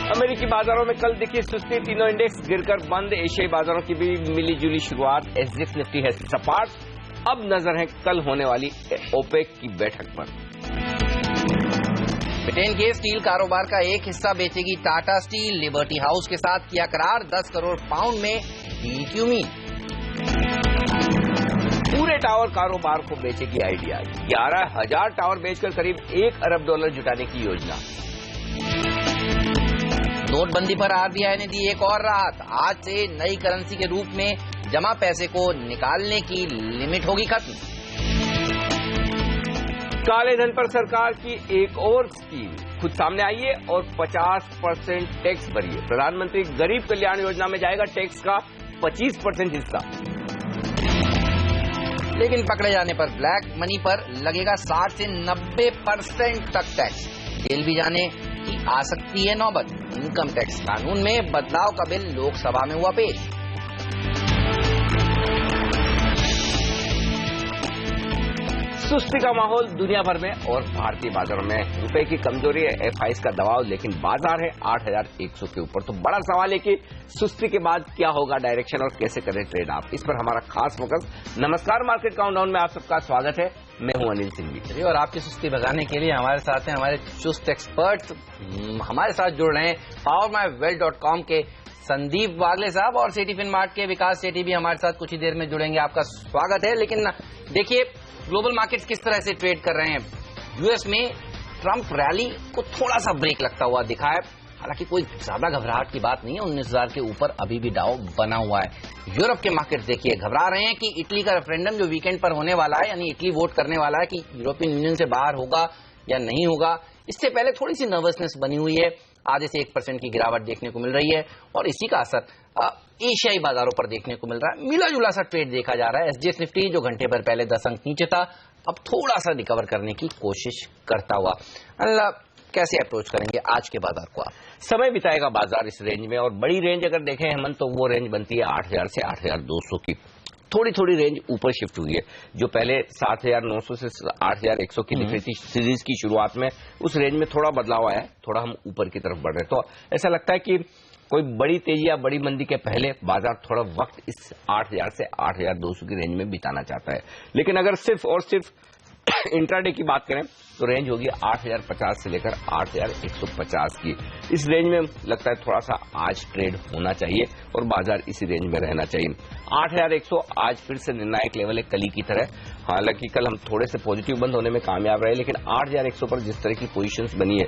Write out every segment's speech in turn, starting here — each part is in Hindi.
अमेरिकी बाजारों में कल दिखी सुस्ती, तीनों इंडेक्स गिरकर बंद। एशियाई बाजारों की भी मिली जुली शुरुआत। एसजीएक्स निफ्टी है सपाट। अब नजर है कल होने वाली ओपेक की बैठक पर। ब्रिटेन के स्टील कारोबार का एक हिस्सा बेचेगी टाटा स्टील। लिबर्टी हाउस के साथ किया करार, 10 करोड़ पाउंड में डील की उम्मीद। पूरे टावर कारोबार को बेचेगी आइडिया। 11,000 टावर बेचकर करीब $1 अरब जुटाने की योजना। नोटबंदी पर आरबीआई ने दी एक और राहत। आज से नई करेंसी के रूप में जमा पैसे को निकालने की लिमिट होगी खत्म। काले धन पर सरकार की एक और स्कीम, खुद सामने आई है और 50% टैक्स भरिए। प्रधानमंत्री गरीब कल्याण योजना में जाएगा टैक्स का 25% हिस्सा। लेकिन पकड़े जाने पर ब्लैक मनी पर लगेगा 60 से 90% तक टैक्स। जेल भी जाने की आ सकती है नौबत। इनकम टैक्स कानून में बदलाव का बिल लोकसभा में हुआ पेश। सुस्ती का माहौल दुनिया भर में और भारतीय बाजारों में। रुपए की कमजोरी है, एफआईएस का दबाव, लेकिन बाजार है 8,100 के ऊपर। तो बड़ा सवाल है कि सुस्ती के बाद क्या होगा डायरेक्शन और कैसे करें ट्रेड आप, इस पर हमारा खास फोकस। नमस्कार, मार्केट काउंटडाउन में आप सबका स्वागत है। मैं हूं अनिल सिंघवी और आपकी सुस्ती भगाने के लिए हमारे साथ हैं हमारे चुस्त एक्सपर्ट। हमारे साथ जुड़ रहे हैं powermywealth.com के संदीप वागले साहब और सिटी फिनमार्ट के विकास सेठी भी हमारे साथ कुछ ही देर में जुड़ेंगे। आपका स्वागत है। लेकिन देखिए, ग्लोबल मार्केट्स किस तरह से ट्रेड कर रहे हैं। यूएस में ट्रंप रैली को थोड़ा सा ब्रेक लगता हुआ दिखा है। हालांकि कोई ज्यादा घबराहट की बात नहीं है। 19,000 के ऊपर अभी भी डाउ बना हुआ है। यूरोप के मार्केट्स देखिए घबरा रहे हैं कि इटली का रेफरेंडम जो वीकेंड पर होने वाला है, यानी इटली वोट करने वाला है कि यूरोपियन यूनियन से बाहर होगा या नहीं होगा। इससे पहले थोड़ी सी नर्वसनेस बनी हुई है। आधे से 1% की गिरावट देखने को मिल रही है और इसी का असर एशियाई बाजारों पर देखने को मिल रहा है। मिला जुला सा ट्रेड देखा जा रहा है। एसजीएक्स निफ्टी जो घंटे भर पहले 10 अंक नीचे था, अब थोड़ा सा रिकवर करने की कोशिश करता हुआ। अल्लाह, कैसे अप्रोच करेंगे आज के बाजार को आप? समय बिताएगा बाजार इस रेंज में, और बड़ी रेंज अगर देखें हेमंत तो वो रेंज बनती है 8,000 से 8,200 की। थोड़ी थोड़ी रेंज ऊपर शिफ्ट हुई है। जो पहले 7,900 से 8,100 की दिख रही थी सीरीज की शुरुआत में, उस रेंज में थोड़ा बदलाव आया है। थोड़ा हम ऊपर की तरफ बढ़ रहे हैं। तो ऐसा लगता है कि कोई बड़ी तेजी या बड़ी मंदी के पहले बाजार थोड़ा वक्त इस 8,000 से 8,200 की रेंज में बिताना चाहता है। लेकिन अगर सिर्फ और सिर्फ इंट्राडे की बात करें तो रेंज होगी 8,050 से लेकर 8,150 की। इस रेंज में लगता है थोड़ा सा आज ट्रेड होना चाहिए और बाजार इसी रेंज में रहना चाहिए। 8,100 आज फिर से निर्णायक लेवल है कली की तरह। हालांकि कल हम थोड़े से पॉजिटिव बंद होने में कामयाब रहे, लेकिन 8,100 पर जिस तरह की पोजीशंस बनी है,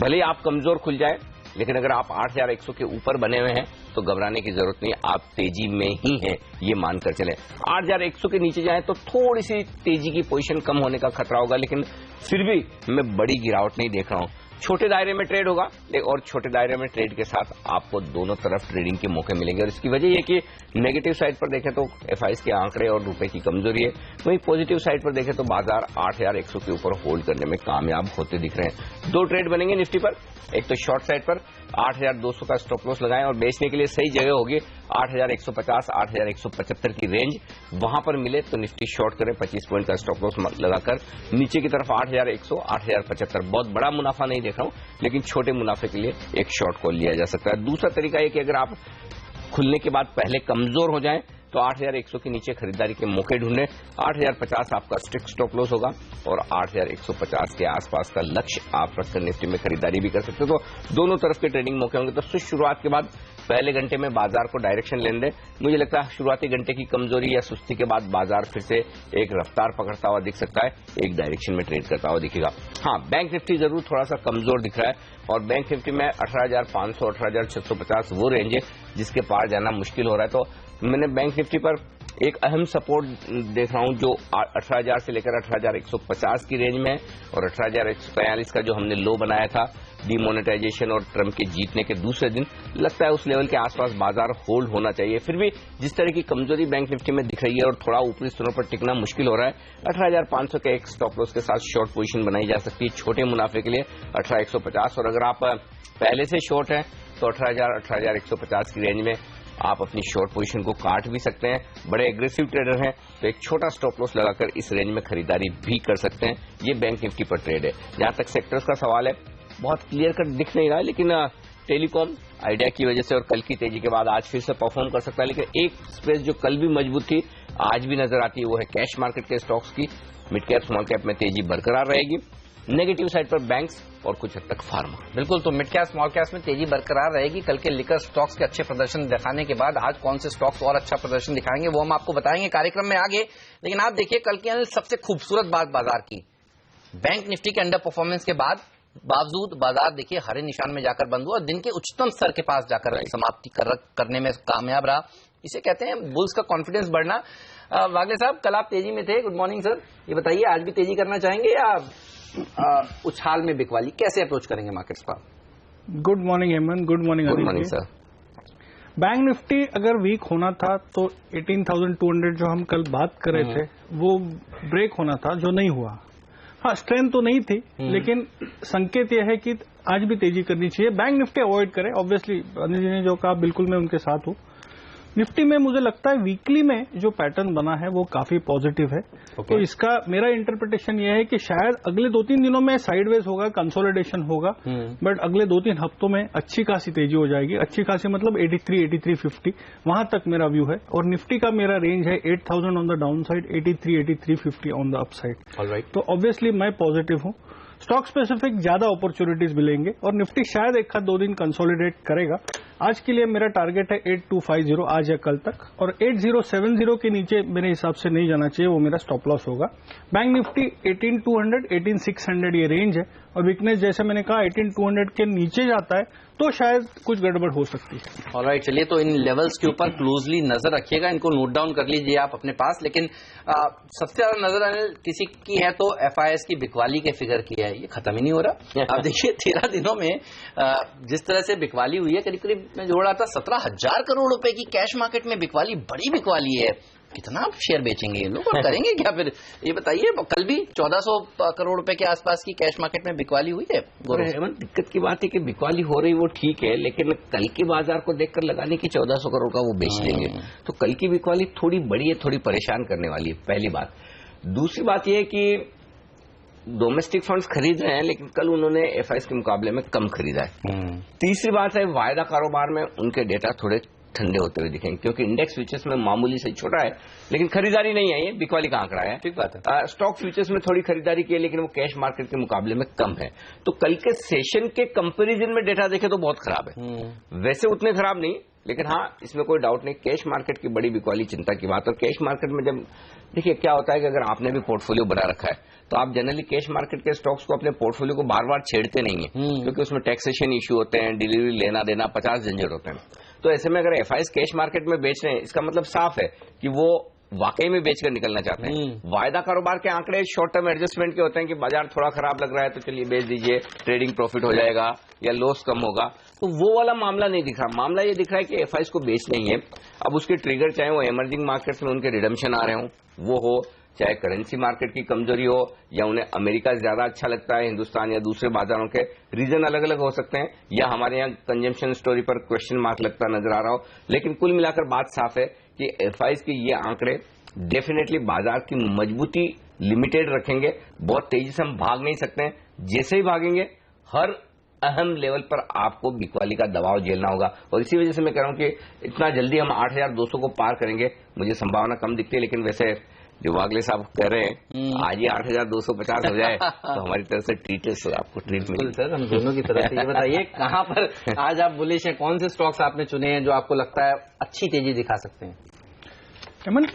भले ही आप कमजोर खुल जाए, लेकिन अगर आप 8,100 के ऊपर बने हुए हैं तो घबराने की जरूरत नहीं, आप तेजी में ही हैं, ये मानकर चले। 8,100 के नीचे जाएं तो थोड़ी सी तेजी की पोजीशन कम होने का खतरा होगा, लेकिन फिर भी मैं बड़ी गिरावट नहीं देख रहा हूं। छोटे दायरे में ट्रेड होगा और छोटे दायरे में ट्रेड के साथ आपको दोनों तरफ ट्रेडिंग के मौके मिलेंगे। और इसकी वजह यह कि नेगेटिव साइड पर देखें तो एफआईएस के आंकड़े और रुपए की कमजोरी है, वहीं पॉजिटिव साइड पर देखें तो बाजार 8,100 के ऊपर होल्ड करने में कामयाब होते दिख रहे हैं। दो ट्रेड बनेंगे निफ्टी पर। एक तो शॉर्ट साइड पर 8,200 का स्टॉप लॉस लगाएं और बेचने के लिए सही जगह होगी 8,150 8,175 की रेंज। वहां पर मिले तो निफ्टी शॉर्ट करें 25 पॉइंट का स्टॉप लॉस लगाकर। नीचे की तरफ 8,100 8,075। बहुत बड़ा मुनाफा नहीं देख रहा हूं, लेकिन छोटे मुनाफे के लिए एक शॉर्ट कॉल लिया जा सकता है। दूसरा तरीका है कि अगर आप खुलने के बाद पहले कमजोर हो जाएं तो 8,100 के नीचे खरीदारी के मौके ढूंढें। 8,050 आपका स्ट्रिक्ट स्टॉप लॉस होगा और 8,150 के आसपास का लक्ष्य आप रखकर निफ्टी में खरीदारी भी कर सकते हो। तो दोनों तरफ के ट्रेडिंग मौके होंगे। तो शुरुआत के बाद पहले घंटे में बाजार को डायरेक्शन लेने दें। मुझे लगता है शुरुआती घंटे की कमजोरी या सुस्ती के बाद बाजार फिर से एक रफ्तार पकड़ता हुआ दिख सकता है, एक डायरेक्शन में ट्रेड करता हुआ दिखेगा। हाँ, बैंक निफ्टी जरूर थोड़ा सा कमजोर दिख रहा है और बैंक निफ्टी में 18,500 18,650 वो रेंज है जिसके पार जाना मुश्किल हो रहा है। तो मैंने बैंक निफ्टी पर एक अहम सपोर्ट देख रहा हूं जो 18,000 से लेकर 18,150 की रेंज में है और 18,143 का जो हमने लो बनाया था डिमोनेटाइजेशन और ट्रंप के जीतने के दूसरे दिन, लगता है उस लेवल के आसपास बाजार होल्ड होना चाहिए। फिर भी जिस तरह की कमजोरी बैंक निफ्टी में दिख रही है और थोड़ा ऊपरी स्तरों पर टिकना मुश्किल हो रहा है, 18,500 के एक स्टॉप लॉस के साथ शॉर्ट पोजीशन बनाई जा सकती है छोटे मुनाफे के लिए 18,150। और अगर आप पहले से शॉर्ट हैं तो 18,000 18,150 की रेंज में आप अपनी शॉर्ट पोजीशन को काट भी सकते हैं। बड़े एग्रेसिव ट्रेडर हैं तो एक छोटा स्टॉप लॉस लगाकर इस रेंज में खरीदारी भी कर सकते हैं। ये बैंक निफ्टी पर ट्रेड है। जहां तक सेक्टर्स का सवाल है, बहुत क्लियर कट दिख नहीं रहा है, लेकिन टेलीकॉम आइडिया की वजह से और कल की तेजी के बाद आज फिर से परफॉर्म कर सकता है। लेकिन एक स्पेस जो कल भी मजबूत थी आज भी नजर आती है, वो है कैश मार्केट के स्टॉक्स की। मिड कैप स्मॉल कैप में तेजी बरकरार रहेगी। नेगेटिव साइड पर बैंक्स और कुछ हद तक फार्मा। बिल्कुल, तो मिड कैप स्मॉल कैप में तेजी बरकरार रहेगी। कल के लिकर स्टॉक्स के अच्छे प्रदर्शन दिखाने के बाद आज कौन से स्टॉक्स और अच्छा प्रदर्शन दिखाएंगे वो हम आपको बताएंगे कार्यक्रम में आगे। लेकिन आप देखिए कल की सबसे खूबसूरत बात बाजार की, बैंक निफ्टी के अंडर परफॉर्मेंस के बावजूद बाजार देखिए हरे निशान में जाकर बंद हुआ, दिन के उच्चतम स्तर के पास जाकर समाप्ति करने में कामयाब रहा। इसे कहते हैं बुल्स का कॉन्फिडेंस बढ़ना। वागले साहब, कल आप तेजी में थे, गुड मॉर्निंग सर। ये बताइए आज भी तेजी करना चाहेंगे या उछाल में बिकवाली, कैसे अप्रोच करेंगे मार्केट्स पर? Good morning Hemant, good morning sir. Bank Nifty अगर वीक होना था तो 18,200 जो हम कल बात कर रहे थे वो ब्रेक होना था, जो नहीं हुआ। हाँ, स्ट्रेंथ तो नहीं थी, लेकिन संकेत यह है कि आज भी तेजी करनी चाहिए। बैंक निफ्टी अवॉइड करें, ऑब्वियसली अनिल जी ने जो कहा बिल्कुल मैं उनके साथ हूं। निफ्टी में मुझे लगता है वीकली में जो पैटर्न बना है वो काफी पॉजिटिव है। तो इसका मेरा इंटरप्रिटेशन ये है कि शायद अगले 2-3 दिनों में साइडवेज होगा, कंसोलिडेशन होगा, बट अगले 2-3 हफ्तों में अच्छी खासी तेजी हो जाएगी। अच्छी खासी मतलब 83-8350 वहां तक मेरा व्यू है। और निफ्टी का मेरा रेंज है 8,000 on the down side, 83-8350 on the up side. तो ऑब्वियसली मैं पॉजिटिव हूं। स्टॉक स्पेसिफिक ज्यादा अपॉर्चुनिटीज मिलेंगे और निफ्टी शायद 1-2 दिन कंसोलिडेट करेगा। आज के लिए मेरा टारगेट है 8250 आज या कल तक, और 8070 के नीचे मेरे हिसाब से नहीं जाना चाहिए, वो मेरा स्टॉप लॉस होगा। बैंक निफ्टी 18,200 18,600 ये रेंज है, और वीकनेस जैसे मैंने कहा 18,200 के नीचे जाता है तो शायद कुछ गड़बड़ हो सकती है। ऑलराइट, चलिए तो इन लेवल्स के ऊपर क्लोजली नजर रखिएगा, इनको नोट डाउन कर लीजिए आप अपने पास। लेकिन सबसे ज्यादा नजर आने किसी की है तो FIS की बिकवाली के फिगर की है, ये खत्म ही नहीं हो रहा। अब देखिए 13 दिनों में जिस तरह से बिकवाली हुई है, करीब करीब मैं जोड़ रहा था 17,000 करोड़ रुपए की कैश मार्केट में बिकवाली, बड़ी बिकवाली है। कितना शेयर बेचेंगे ये लोग और करेंगे क्या फिर, ये बताइए। कल भी 1400 करोड़ रुपए के आसपास की कैश मार्केट में बिकवाली हुई है। दिक्कत की बात है कि बिकवाली हो रही वो ठीक है, लेकिन कल के बाजार को देखकर लगाने की 1400 करोड़ का वो बेच लेंगे, तो कल की बिकवाली थोड़ी बड़ी है, थोड़ी परेशान करने वाली है, पहली बात। दूसरी बात यह है कि डोमेस्टिक फंड्स खरीद रहे हैं, लेकिन कल उन्होंने FIS के मुकाबले में कम खरीदा है। तीसरी बात है वायदा कारोबार में उनके डेटा थोड़े ठंडे होते हुए दिखेंगे, क्योंकि इंडेक्स फ्यूचर्स में मामूली से छोटा है, लेकिन खरीदारी नहीं है, ये बिकवाली का आंकड़ा है। ठीक बात है। स्टॉक फ्यूचर्स में थोड़ी खरीदारी की है, लेकिन वो कैश मार्केट के मुकाबले में कम है। तो कल के सेशन के कंपैरिजन में डेटा देखे तो बहुत खराब है, वैसे उतने खराब नहीं, लेकिन हाँ इसमें कोई डाउट नहीं कैश मार्केट की बड़ी बिकवाली चिंता की बात। और कैश मार्केट में जब देखिए क्या होता है कि अगर आपने भी पोर्टफोलियो बना रखा है तो आप जनरली कैश मार्केट के स्टॉक्स को अपने पोर्टफोलियो को बार बार छेड़ते नहीं है, क्योंकि उसमें टैक्सेशन इश्यू होते हैं, डिलीवरी लेना देना 50 झंझट होते हैं। तो ऐसे में अगर FIS कैश मार्केट में बेच रहे हैं, इसका मतलब साफ है कि वो वाकई में बेचकर निकलना चाहते हैं। वायदा कारोबार के आंकड़े शॉर्ट टर्म एडजस्टमेंट के होते हैं कि बाजार थोड़ा खराब लग रहा है तो चलिए बेच दीजिए, ट्रेडिंग प्रॉफिट हो जाएगा या लॉस कम होगा, तो वो वाला मामला नहीं दिख रहा। मामला ये दिख रहा है कि FIS को बेचना ही है। अब उसके ट्रिगर चाहे वो इमर्जिंग मार्केट्स में उनके रिडम्पशन आ रहे हो, वो हो, चाहे करेंसी मार्केट की कमजोरी हो, या उन्हें अमेरिका ज्यादा अच्छा लगता है हिंदुस्तान या दूसरे बाजारों के, रीजन अलग अलग हो सकते हैं, या हमारे यहाँ कंजम्पशन स्टोरी पर क्वेश्चन मार्क लगता नजर आ रहा हो। लेकिन कुल मिलाकर बात साफ है कि FIS के ये आंकड़े डेफिनेटली बाजार की मजबूती लिमिटेड रखेंगे। बहुत तेजी से हम भाग नहीं सकते हैं, जैसे ही भागेंगे हर अहम लेवल पर आपको बिकवाली का दबाव झेलना होगा। और इसी वजह से मैं कह रहा हूं कि इतना जल्दी हम 8,200 को पार करेंगे मुझे संभावना कम दिखती है। लेकिन वैसे जो वागले साहब कह रहे हैं आज ही 8,250 हो जाए तो हमारी तरफ से ट्रीट आपको ट्रीट मिलेगी सर, हम दोनों की तरफ से। ये बताइए कहां पर आज आप बुलिश हैं, कौन से स्टॉक्स आपने चुने हैं जो आपको लगता है अच्छी तेजी दिखा सकते हैं?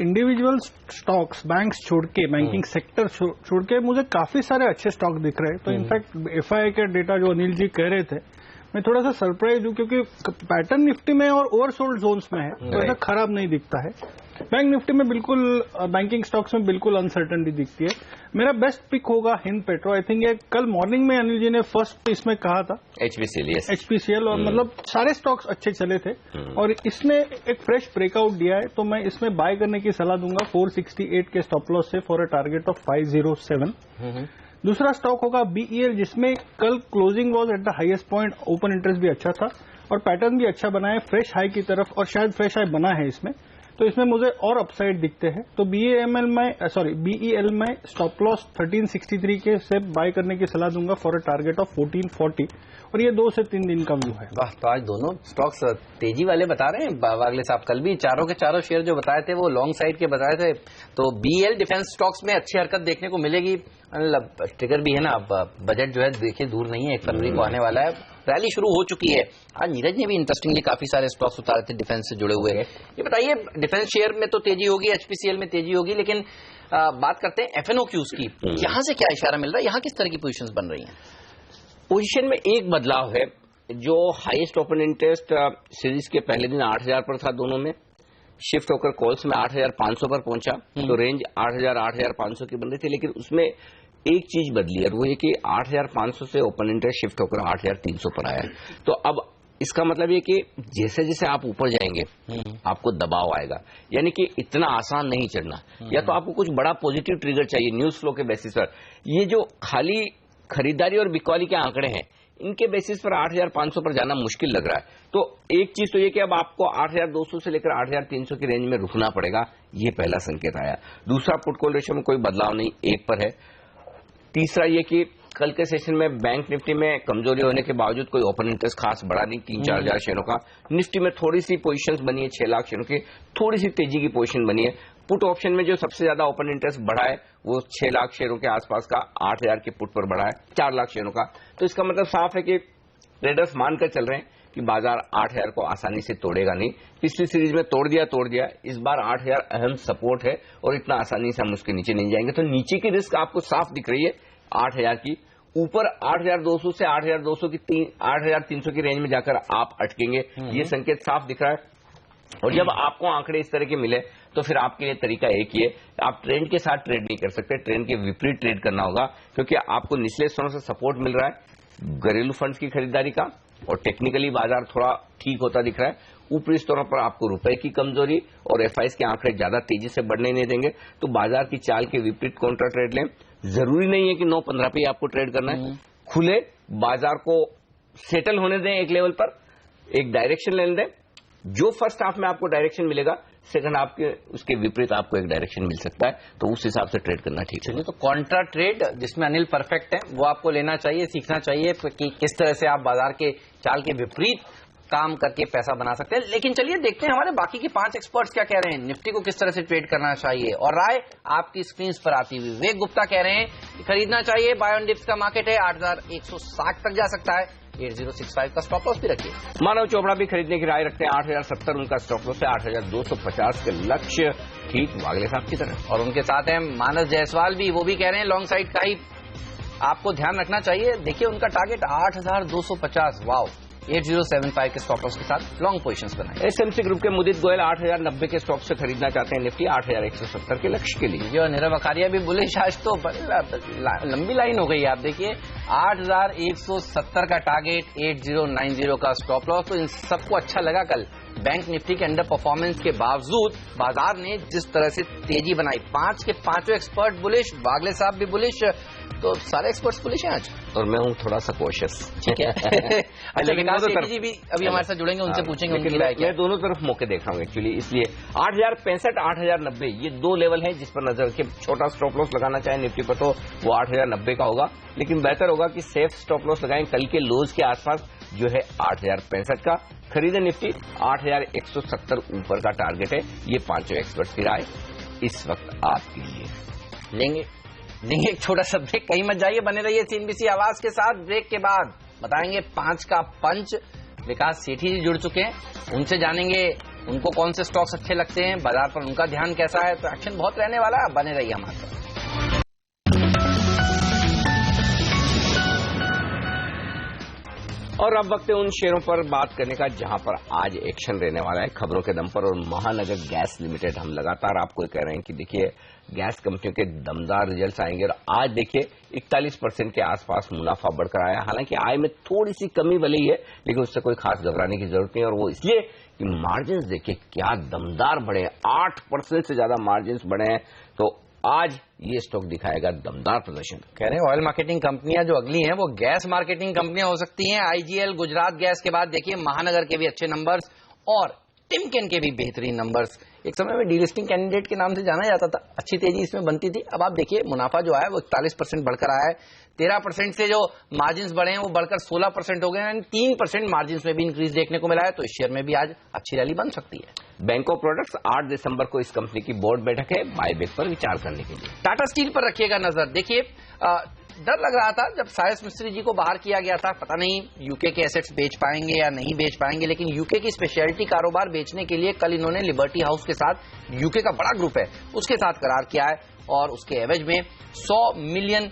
इंडिविजुअल स्टॉक्स बैंक्स छोड़ के, बैंकिंग सेक्टर छोड़ के मुझे काफी सारे अच्छे स्टॉक दिख रहे हैं। तो इनफैक्ट FI के डेटा जो अनिल जी कह रहे थे, मैं थोड़ा सा सरप्राइज हूं, क्योंकि पैटर्न निफ्टी में और ओवरसोल्ड जोन्स में है, तो ऐसा खराब नहीं दिखता है। बैंक निफ्टी में बिल्कुल, बैंकिंग स्टॉक्स में बिल्कुल अनसर्टेनिटी दिखती है। मेरा बेस्ट पिक होगा हिंद पेट्रो। आई थिंक ये कल मॉर्निंग में अनिल जी ने फर्स्ट इसमें कहा था HPCL, और मतलब सारे स्टॉक्स अच्छे चले थे और इसने एक फ्रेश ब्रेकआउट दिया है, तो मैं इसमें बाय करने की सलाह दूंगा 468 के स्टॉप लॉस से फॉर अ टारगेट ऑफ 507। दूसरा स्टॉक होगा BEL, जिसमें कल closing was at the highest point, open interest भी अच्छा था। और पैटर्न भी अच्छा बना है फ्रेश हाई की तरफ, और शायद फ्रेश हाई बना है इसमें, तो इसमें मुझे और अपसाइड दिखते हैं। तो बीईएल में स्टॉप लॉस 1363 के से बाय करने की सलाह दूंगा फॉर अ टारगेट ऑफ 1440, और ये 2 से 3 दिन का व्यू है। वाह, तो आज दोनों स्टॉक्स तेजी वाले बता रहे हैं वागले साहब। कल भी चारों के चारों शेयर जो बताए थे वो लॉन्ग साइड के बताए थे। तो बीएल डिफेंस स्टॉक्स में अच्छी हरकत देखने को मिलेगी। ट्रिगर भी है ना, अब बजट जो है देखिए दूर नहीं है, 1 फरवरी को आने वाला है, रैली शुरू हो चुकी है। आज नीरज ने भी इंटरेस्टिंगली काफी सारे स्टॉक्स उतारे थे डिफेंस से जुड़े हुए। ये बताइए, डिफेंस शेयर में तो तेजी होगी, एचपीसीएल में तेजी होगी, लेकिन बात करते हैं एफएनओक्यूज की। यहाँ से क्या इशारा मिल रहा है, यहाँ किस तरह की पोजीशंस बन रही हैं? पोजीशन में एक बदलाव है, जो हाईएस्ट ओपन इंटरेस्ट सीरीज के पहले दिन 8000 पर था, दोनों में शिफ्ट होकर कॉल्स में 8500 पर पहुंचा। तो रेंज 8000-8500 की बन रही थी, लेकिन उसमें एक चीज बदली है, वो ये कि 8500 से ओपन इंटरेस्ट शिफ्ट होकर 8300 पर आया। तो अब इसका मतलब ये कि जैसे जैसे आप ऊपर जाएंगे आपको दबाव आएगा, यानी कि इतना आसान नहीं चढ़ना। या तो आपको कुछ बड़ा पॉजिटिव ट्रिगर चाहिए न्यूज फ्लो के बेसिस पर। ये जो खाली खरीदारी और बिकवाली के आंकड़े हैं, इनके बेसिस पर 8500 पर जाना मुश्किल लग रहा है। तो एक चीज तो ये कि अब आपको 8200 से लेकर 8300 की रेंज में रुकना पड़ेगा, ये पहला संकेत आया। दूसरा, पुट कॉल रेशियो में कोई बदलाव नहीं, 1 पर है। तीसरा ये कि कल के सेशन में बैंक निफ्टी में कमजोरी होने के बावजूद कोई ओपन इंटरेस्ट खास बढ़ा नहीं, 3-4 हजार शेयरों का। निफ्टी में थोड़ी सी पोजीशंस बनी है, 6 लाख शेयरों की थोड़ी सी तेजी की पोजीशन बनी है। पुट ऑप्शन में जो सबसे ज्यादा ओपन इंटरेस्ट बढ़ा है वो 6 लाख शेयरों के आसपास का 8000 के पुट पर बढ़ा है, 4 लाख शेयरों का। तो इसका मतलब साफ है कि ट्रेडर्स मानकर चल रहे हैं कि बाजार 8000 को आसानी से तोड़ेगा नहीं। पिछली सीरीज में तोड़ दिया, इस बार 8000 अहम सपोर्ट है और इतना आसानी से हम उसके नीचे नहीं जाएंगे। तो नीचे की रिस्क आपको साफ दिख रही है 8000 की, ऊपर 8200 से 8200 की 8300 की रेंज में जाकर आप अटकेंगे, ये संकेत साफ दिख रहा है। और जब आपको आंकड़े इस तरह के मिले तो फिर आपके लिए तरीका एक ही है, आप ट्रेंड के साथ ट्रेड नहीं कर सकते, ट्रेंड के विपरीत ट्रेड करना होगा, क्योंकि आपको निचले स्तरों से सपोर्ट मिल रहा है घरेलू फंड्स की खरीदारी का, और टेक्निकली बाजार थोड़ा ठीक होता दिख रहा है। ऊपरी स्तरों पर आपको रुपए की कमजोरी और एफआईएस के आंकड़े ज्यादा तेजी से बढ़ने नहीं देंगे। तो बाजार की चाल के विपरीत काउंटर ट्रेड लें। जरूरी नहीं है कि 9-15 पे आपको ट्रेड करना है, खुले बाजार को सेटल होने दें एक लेवल पर, एक डायरेक्शन लेने दें। जो फर्स्ट हाफ में आपको डायरेक्शन मिलेगा, सेकंड हाफ के उसके विपरीत आपको एक डायरेक्शन मिल सकता है, तो उस हिसाब से ट्रेड करना ठीक है। तो कॉन्ट्रा ट्रेड जिसमें अनिल परफेक्ट है वो आपको लेना चाहिए, सीखना चाहिए कि किस तरह से आप बाजार के चाल के विपरीत काम करके पैसा बना सकते हैं। लेकिन चलिए देखते हैं हमारे बाकी के 5 एक्सपर्ट्स क्या कह रहे हैं, निफ्टी को किस तरह से ट्रेड करना चाहिए, और राय आपकी स्क्रीन पर आती हुई। विवेक गुप्ता कह रहे हैं कि खरीदना चाहिए, बाय ऑन डिप्स का मार्केट है, 8160 तक जा सकता है, 8065 का स्टॉप लॉस भी रखिए। मानव चोपड़ा भी खरीदने की राय रखते हैं, 8070 उनका स्टॉप लॉस है, 8250 के लक्ष्य, ठीक वागले साहब की तरह। और उनके साथ हैं मानस जायसवाल भी, वो भी कह रहे हैं लॉन्ग साइड का ही आपको ध्यान रखना चाहिए। देखिए उनका टारगेट 8250, वाओ, 8075 के स्टॉप लॉस के साथ लॉन्ग पोजीशंस बनाए। एसएमसी ग्रुप के मुदित गोयल 8090 के स्टॉक से खरीदना चाहते हैं, निफ्टी 8170 के लक्ष्य के लिए। और नीरव अखारिया भी बुलिश, आज तो लंबी लाइन हो गई। आप देखिए 8170 का टारगेट, 8090 का स्टॉप लॉस। तो इन सबको अच्छा लगा कल बैंक निफ्टी के अंडर परफॉर्मेंस के बावजूद बाजार ने जिस तरह से तेजी बनाई। 5 के 5 एक्सपर्ट बुलिश, वागले साहब भी बुलिश, तो सारे एक्सपर्ट्स बुलिश हैं आज, और मैं हूं थोड़ा सा कोशिश, ठीक है। अच्छा, विकास सेठी जी भी अभी हमारे साथ जुड़ेंगे, उनसे पूछेंगे उनकी राय क्या है। मैं दोनों तरफ मौके देख रहा हूं एक्चुअली, इसलिए 8065 8090 ये 2 लेवल है जिस पर नजर रखिए। छोटा स्टॉप लॉस लगाना चाहे निफ्टी पर तो वो 8090 का होगा, लेकिन बेहतर होगा कि सेफ स्टॉप लॉस लगाएं कल के लोज के आसपास जो है 8065 का। खरीदे निफ्टी 8170 ऊपर का टारगेट है, ये 5 एक्सपर्ट्स की राय इस वक्त आपके लिए। लेंगे एक छोटा सा ब्रेक, कहीं मत जाइए, बने रहिए सीएनबीसी आवाज के साथ। ब्रेक के बाद बताएंगे 5 का पंच। विकास सेठी जी जुड़ चुके हैं, उनसे जानेंगे उनको कौन से स्टॉक्स अच्छे लगते हैं, बाजार पर उनका ध्यान कैसा है। तो एक्शन बहुत रहने वाला है, बने रहिए हमारे साथ। और अब वक्त है उन शेयरों पर बात करने का जहां पर आज एक्शन रहने वाला है खबरों के दम पर। और महानगर गैस लिमिटेड, हम लगातार आपको कह रहे हैं कि देखिए गैस कंपनियों के दमदार रिजल्ट्स आएंगे, और आज देखिए 41% के आसपास मुनाफा बढ़कर आया। हालांकि आय में थोड़ी सी कमी भले ही है, लेकिन उससे कोई खास घबराने की जरूरत नहीं। और वो इसलिए कि मार्जिन देखिए क्या दमदार बढ़े हैं, 8% से ज्यादा मार्जिन बढ़े हैं। तो आज ये स्टॉक दिखाएगा दमदार प्रदर्शन। कह रहे हैं ऑयल मार्केटिंग कंपनियां जो अगली हैं वो गैस मार्केटिंग कंपनियां हो सकती हैं। आईजीएल, गुजरात गैस के बाद देखिए महानगर के भी अच्छे नंबर्स और टिमकेन के भी बेहतरीन नंबर्स। एक समय में डीलिस्टिंग कैंडिडेट के नाम से जाना जाता था, अच्छी तेजी इसमें बनती थी। अब आप देखिए मुनाफा जो आया वो 41% बढ़कर आया है। 13% से जो मार्जिन बढ़े हैं वो बढ़कर 16% हो गए हैं। 3% मार्जिन में भी इंक्रीज देखने को मिला है, तो इस शेयर में भी आज अच्छी रैली बन सकती है। बैंक ऑफ प्रोडक्ट्स 8 दिसंबर को इस कंपनी की बोर्ड बैठक है बायबैक पर विचार करने के लिए। टाटा स्टील पर रखिएगा नजर। देखिए डर लग रहा था जब सायस मिस्त्री जी को बाहर किया गया था, पता नहीं यूके के एसेट्स बेच पाएंगे या नहीं बेच पाएंगे, लेकिन यूके की स्पेशलिटी कारोबार बेचने के लिए कल इन्होंने लिबर्टी हाउस के साथ, यूके का बड़ा ग्रुप है उसके साथ करार किया है और उसके एवज में 100 मिलियन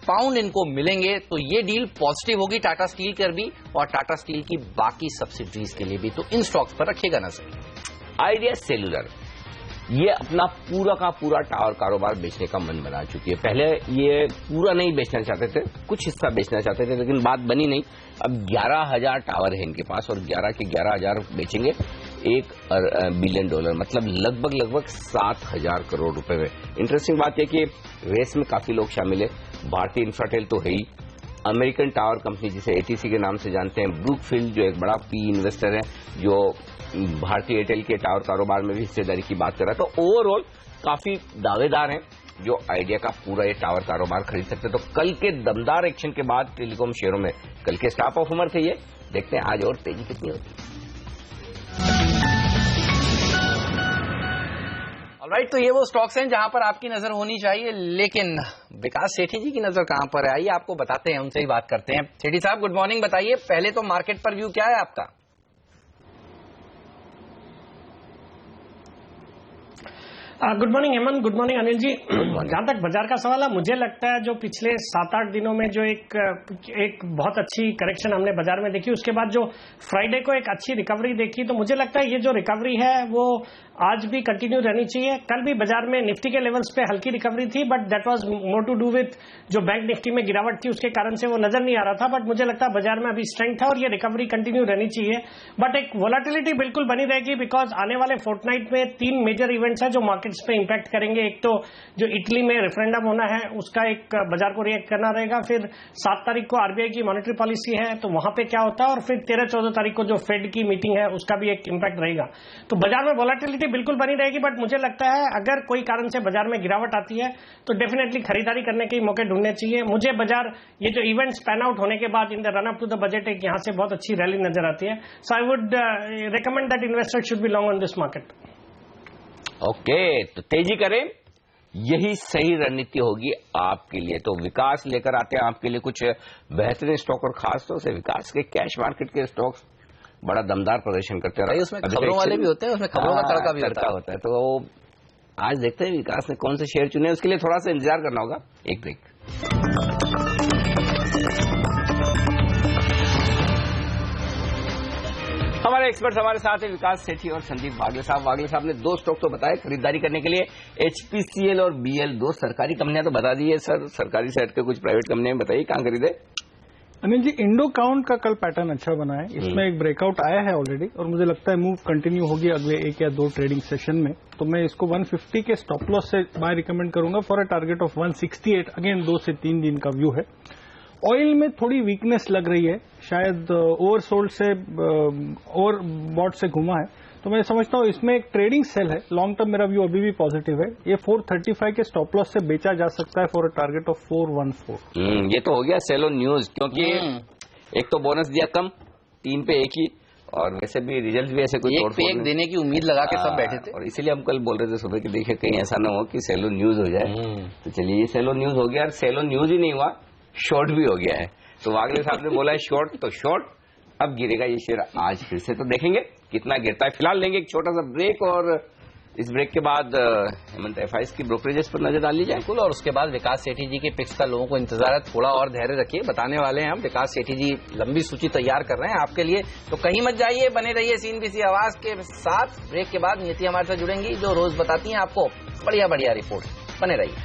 पाउंड इनको मिलेंगे। तो ये डील पॉजिटिव होगी टाटा स्टील कर भी और टाटा स्टील की बाकी सब्सिडरीज के लिए भी। तो इन स्टॉक्स पर रखिएगा नजर। आइडिया सेलुलर ये अपना पूरा का पूरा टावर कारोबार बेचने का मन बना चुकी है। पहले ये पूरा नहीं बेचना चाहते थे, कुछ हिस्सा बेचना चाहते थे, लेकिन बात बनी नहीं। अब 11,000 टावर है इनके पास और 11 के 11,000 बेचेंगे $1 बिलियन, मतलब लगभग 7,000 करोड़ रुपए में। इंटरेस्टिंग बात यह कि रेस में काफी लोग शामिल है। भारतीय इंफ्राटेल तो है ही, अमेरिकन टावर कंपनी जिसे एटीसी के नाम से जानते हैं, ब्रूकफील्ड जो एक बड़ा पी इन्वेस्टर है जो भारतीय एयरटेल के टावर कारोबार में भी हिस्सेदारी की बात कर रहा है। तो ओवरऑल काफी दावेदार हैं जो आइडिया का पूरा ये टावर कारोबार खरीद सकते हैं। तो कल के दमदार एक्शन के बाद टेलीकॉम शेयरों में कल के स्टॉप परफॉर्मर थे ये। देखते हैं आज और तेजी कितनी होती है। ऑलराइट, तो ये वो स्टॉक्स हैं जहां पर आपकी नजर होनी चाहिए, लेकिन विकास सेठी जी की नजर कहां पर है आइए आपको बताते हैं, उनसे ही बात करते हैं। सेठी साहब गुड मॉर्निंग, बताइए पहले तो मार्केट पर व्यू क्या है आपका? Good morning Hemant, good morning Anil ji. जहां तक बाजार का सवाल है, मुझे लगता है जो पिछले 7-8 दिनों में जो एक बहुत अच्छी करेक्शन हमने बाजार में देखी, उसके बाद जो फ्राइडे को एक अच्छी रिकवरी देखी, तो मुझे लगता है ये जो रिकवरी है वो आज भी कंटिन्यू रहनी चाहिए। कल भी बाजार में निफ्टी के लेवल्स पे हल्की रिकवरी थी, but that was more to do with जो बैंक निफ्टी में गिरावट थी उसके कारण से वो नजर नहीं आ रहा था। बट मुझे लगता है बाजार में अभी स्ट्रेंथ है और ये रिकवरी कंटिन्यू रहनी चाहिए। बट एक वोलेटिलिटी बिल्कुल बनी रहेगी, बिकॉज आने वाले फोर्टनाइट में 3 मेजर इवेंट्स है जो मार्केट्स पे इंपैक्ट करेंगे। एक तो जो इटली में रेफरेंडम होना है उसका एक बाजार को रिएक्ट करना रहेगा, फिर 7 तारीख को आरबीआई की मॉनेटरी पॉलिसी है तो वहां पे क्या होता है, और फिर 13-14 तारीख को जो फेड की मीटिंग है उसका भी एक इंपैक्ट रहेगा। तो बाजार में वोलेटिलिटी बिल्कुल बनी रहेगी, बट मुझे लगता है अगर कोई कारण से बाजार में गिरावट आती है तो डेफिनेटली खरीदारी करने के मौके ढूंढने चाहिए। मुझे बाजार ये जो इवेंट्स पैन आउट होने के बाद in the run up to the budget एक यहां से बहुत अच्छी रैली नजर आती है। So I would recommend that investors should be long on this market. Okay, तो तेजी करें, यही सही रणनीति होगी आपके लिए। तो विकास लेकर आते हैं आपके लिए कुछ बेहतरीन स्टॉक और खासतौर से विकास के कैश मार्केट के स्टॉक्स बड़ा दमदार प्रदर्शन करते हैं। उसमें खबरों वाले भी होते हैं, उसमें खबरों का तड़का भी होता है। तो आज देखते हैं विकास ने कौन से शेयर चुने, उसके लिए थोड़ा सा इंतजार करना होगा। एक ब्रेक। हमारे एक्सपर्ट्स हमारे साथ है विकास सेठी और संदीप वागले साहब। वागले साहब ने 2 स्टॉक तो बताए खरीदारी करने के लिए, एचपीसीएल और बीएल, 2 सरकारी कंपनियां तो बता दी है सर, सरकारी से हटकर कुछ प्राइवेट कंपनियां बताइए कहां खरीदे? अनिल जी, इंडो काउंट का कल पैटर्न अच्छा बना है, इसमें एक ब्रेकआउट आया है ऑलरेडी और मुझे लगता है मूव कंटिन्यू होगी अगले 1 या 2 ट्रेडिंग सेशन में। तो मैं इसको 150 के स्टॉप लॉस से बाय रिकमेंड करूंगा for a target of 168। Again 2 से 3 दिन का व्यू है। ऑयल में थोड़ी वीकनेस लग रही है, शायद ओवरसोल्ड से ओवर बॉट से घुमा है, तो मैं समझता हूं इसमें एक ट्रेडिंग सेल है। लॉन्ग टर्म मेरा व्यू अभी भी पॉजिटिव है। ये 435 के स्टॉप लॉस से बेचा जा सकता है फॉर अ टारगेट ऑफ 414। ये तो हो गया सेलो न्यूज, क्योंकि एक तो बोनस दिया कम, 3 पे 1 ही, और वैसे भी रिजल्ट भी ऐसे कोई एक पे 1 देने की उम्मीद लगा के सब बैठे थे, और इसीलिए हम कल बोल रहे थे सुबह कि देखिए कहीं ऐसा ना हो कि सेलो न्यूज हो जाए। तो चलिए ये सेलो न्यूज हो गया, और सेलो न्यूज ही नहीं हुआ, शॉर्ट भी हो गया है। तो वागले साहब ने बोला है शॉर्ट, तो शॉर्ट अब गिरेगा ये शेयर आज फिर से, तो देखेंगे कितना गिरता है। फिलहाल लेंगे एक छोटा सा ब्रेक और इस ब्रेक के बाद हेमंत एफआईएस की ब्रोकरेजेस पर नजर डाल ली जाए बिल्कुल, और उसके बाद विकास सेठी जी के पिक्स का लोगों को इंतजार है। थोड़ा और धैर्य रखिए, बताने वाले हैं हम। विकास सेठी जी लंबी सूची तैयार कर रहे हैं आपके लिए, तो कहीं मत जाइए, बने रहिए सीएनबीसी आवाज के साथ। ब्रेक के बाद नीति हमारे साथ जुड़ेंगी जो रोज बताती हैं आपको बढ़िया बढ़िया रिपोर्ट। बने रहिए।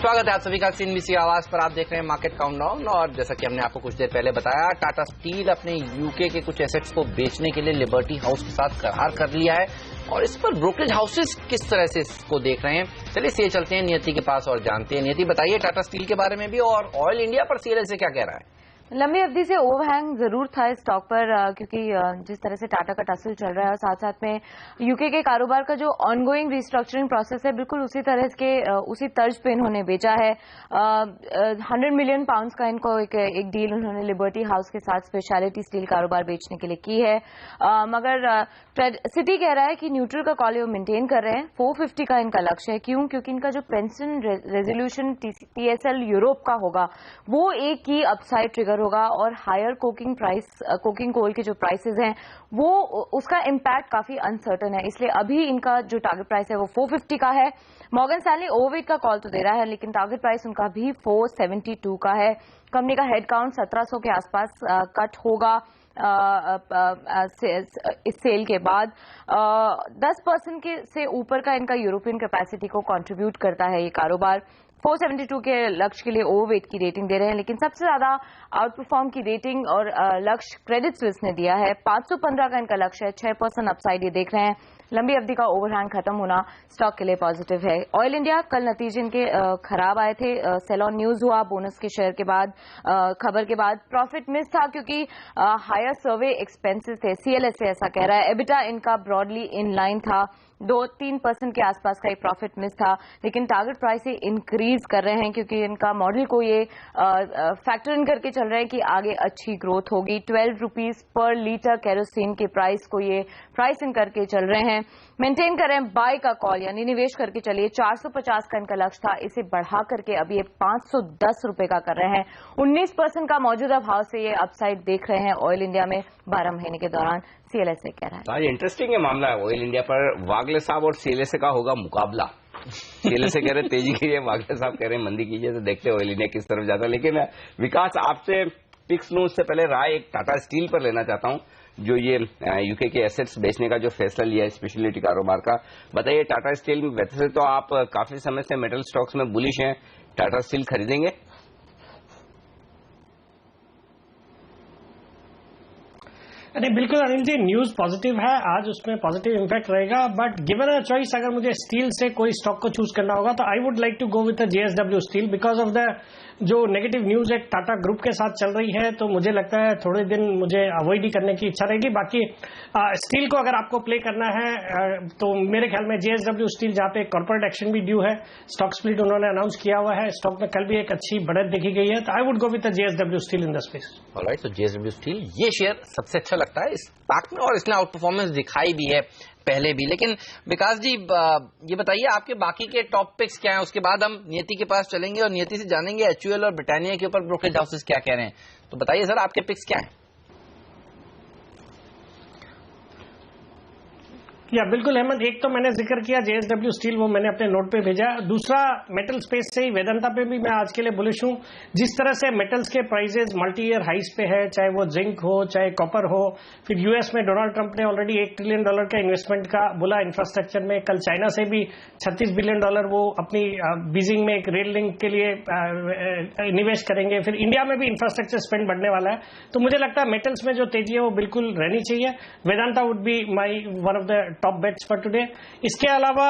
स्वागत है आप सभी का CNBC आवाज पर। आप देख रहे हैं मार्केट काउंटडाउन और जैसा कि हमने आपको कुछ देर पहले बताया, टाटा स्टील अपने यूके के कुछ एसेट्स को बेचने के लिए लिबर्टी हाउस के साथ करार कर लिया है और इस पर ब्रोकरेज हाउसेस किस तरह से इसको देख रहे हैं। चलिए सीए चलते हैं नियति के पास और जानते हैं। नियति बताइए टाटा स्टील के बारे में भी और ऑयल इंडिया पर CLS से क्या कह रहा है। लंबी अवधि से ओवरहैंग जरूर था इस स्टॉक पर क्योंकि जिस तरह से टाटा का टसल चल रहा है और साथ साथ में यूके के कारोबार का जो ऑनगोइंग रिस्ट्रक्चरिंग प्रोसेस है बिल्कुल उसी तरह के उसी तर्ज पे इन्होंने बेचा है। 100 मिलियन पाउंड्स का इनको एक डील उन्होंने लिबर्टी हाउस के साथ स्पेशलिटी स्टील कारोबार बेचने के लिए की है। मगर सिटी कह रहा है कि न्यूट्रल का कॉल वो मेंटेन कर रहे हैं। 450 का इनका लक्ष्य है। क्यों? क्योंकि इनका जो पेंशन रेजोल्यूशन TSL यूरोप का होगा वो एक की अपसाइड ट्रिगर होगा और हायर कोकिंग कोल के जो प्राइसेस हैं वो उसका इम्पैक्ट काफी अनसर्टन है। इसलिए अभी इनका जो टारगेट प्राइस है वो 450 का है। मॉर्गन स्टैनली ओवरवेट का कॉल तो दे रहा है लेकिन टारगेट प्राइस उनका भी 472 का है। कंपनी का हेडकाउंट 1700 के आसपास कट होगा इस सेल के बाद। 10% के से ऊपर का इनका यूरोपियन कैपेसिटी को कंट्रीब्यूट करता है ये कारोबार। 472 के लक्ष्य के लिए ओवरवेट की रेटिंग दे रहे हैं लेकिन सबसे ज्यादा आउट परफॉर्म की रेटिंग और लक्ष्य क्रेडिट स्विस ने दिया है। 515 का इनका लक्ष्य है। 6% अपसाइड ये देख रहे हैं। लंबी अवधि का ओवरहैंग खत्म होना स्टॉक के लिए पॉजिटिव है। ऑयल इंडिया कल नतीजे इनके खराब आए थे। सेल ऑन न्यूज हुआ बोनस के शेयर के बाद खबर के बाद। प्रॉफिट मिस था क्योंकि हायर सर्वे एक्सपेंसेस थे। CLS से ऐसा कह रहा है। एबिटा इनका ब्रॉडली इन लाइन था। 2-3% के आसपास का एक प्रॉफिट मिस था लेकिन टारगेट प्राइस ये इंक्रीज कर रहे हैं क्योंकि इनका मॉडल को ये फैक्टर इन करके चल रहे हैं कि आगे अच्छी ग्रोथ होगी। 12 रुपीज पर लीटर केरोसिन के प्राइस को ये प्राइस इन करके चल रहे हैं। मेंटेन कर रहे हैं बाय का कॉल यानी निवेश करके चलिए। 450 का इनका लक्ष्य था। इसे बढ़ा करके अभी ये 510 रुपए का कर रहे हैं। 19% का मौजूदा भाव से ये अपसाइड देख रहे हैं ऑयल इंडिया में 12 महीने के दौरान। CLS से कह रहा है। आज इंटरेस्टिंग है मामला ऑयल इंडिया पर। वागले साहब और CLS का होगा मुकाबला। CLS कह रहे तेजी कीजिए, वागले साहब कह रहे हैं मंदी कीजिए। तो देखते हैं ऑयल इंडिया किस तरफ जाता है। लेकिन विकास आपसे पिक्स लूं उससे पहले राय एक टाटा स्टील पर लेना चाहता हूं जो ये यूके के एसेट्स बेचने का जो फैसला लिया है स्पेशलिटी कारोबार का। बताइए टाटा स्टील में वैसे तो आप काफी समय से मेटल स्टॉक्स में बुलिश हैं, टाटा स्टील खरीदेंगे? नहीं बिल्कुल अनिल जी, न्यूज पॉजिटिव है। आज उसमें पॉजिटिव इम्पैक्ट रहेगा बट गिवन अ चॉइस अगर मुझे स्टील से कोई स्टॉक को चूज करना होगा तो I would like to go with JSW steel because of the जो नेगेटिव न्यूज एक टाटा ग्रुप के साथ चल रही है तो मुझे लगता है थोड़े दिन मुझे अवॉइड ही करने की इच्छा रहेगी। बाकी स्टील को अगर आपको प्ले करना है तो मेरे ख्याल में JSW स्टील जहां पे कॉर्पोरेट एक्शन भी ड्यू है, स्टॉक स्प्लिट उन्होंने अनाउंस किया हुआ है, स्टॉक में कल भी एक अच्छी बढ़त देखी गई है तो I would go with JSW steel in the space. Alright, तो JSW स्टील ये शेयर सबसे अच्छा लगता है इस स्टॉक में और इसने आउट परफॉर्मेंस दिखाई भी है पहले भी। लेकिन विकास जी ये बताइए आपके बाकी के टॉप पिक्स क्या हैं। उसके बाद हम नियति के पास चलेंगे और नियति से जानेंगे HUL और ब्रिटानिया के ऊपर ब्रोकरेज हाउसेस क्या कह रहे हैं। तो बताइए सर आपके पिक्स क्या हैं। या बिल्कुल हेमंत, एक तो मैंने जिक्र किया JSW स्टील, वो मैंने अपने नोट पे भेजा। दूसरा मेटल स्पेस से ही वेदांता पे भी मैं आज के लिए बुलिश हूं। जिस तरह से मेटल्स के प्राइसेस मल्टी ईयर हाइस पे है, चाहे वो जिंक हो चाहे कॉपर हो। फिर यूएस में डोनाल्ड ट्रंप ने ऑलरेडी $1 ट्रिलियन का इन्वेस्टमेंट का बोला इंफ्रास्ट्रक्चर में। कल चाइना से भी $36 बिलियन वो अपनी बीजिंग में एक रेल लिंक के लिए निवेश करेंगे। फिर इंडिया में भी इंफ्रास्ट्रक्चर स्पेंड बढ़ने वाला है तो मुझे लगता है मेटल्स में जो तेजी है वो बिल्कुल रहनी चाहिए। Vedanta would be my one of the top bets for today. इसके अलावा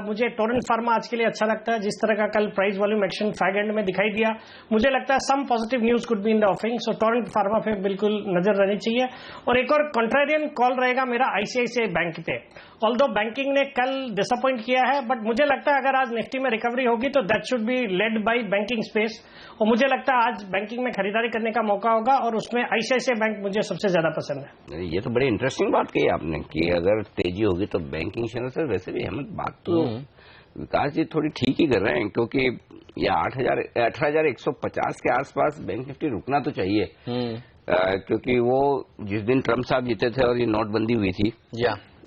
मुझे टोरेंट फार्मा आज के लिए अच्छा लगता है। जिस तरह का कल price volume action fag end में दिखाई दिया, मुझे लगता है some positive news could be in the offering. So Torrent Pharma पे बिल्कुल नजर रहनी चाहिए। और एक और कॉन्ट्रेरियन कॉल रहेगा मेरा ICICI बैंक पे। ऑल्दो बैंकिंग ने कल डिसअपॉइंट किया है बट मुझे लगता है अगर आज निफ्टी में रिकवरी होगी तो that should be led by banking space. और मुझे लगता है आज बैंकिंग में खरीदारी करने का मौका होगा और उसमें ICICI बैंक मुझे सबसे ज्यादा पसंद है। ये तो बड़ी इंटरेस्टिंग बात कही आपने कि अगर तेजी होगी तो बैंकिंग शेयर से। वैसे भी हेमंत बात तो विकास जी थोड़ी ठीक ही कर रहे हैं क्योंकि ये 18,150 के आसपास बैंक निफ्टी रुकना तो चाहिए क्योंकि वो जिस दिन ट्रंप साहब जीते थे और ये नोटबंदी हुई थी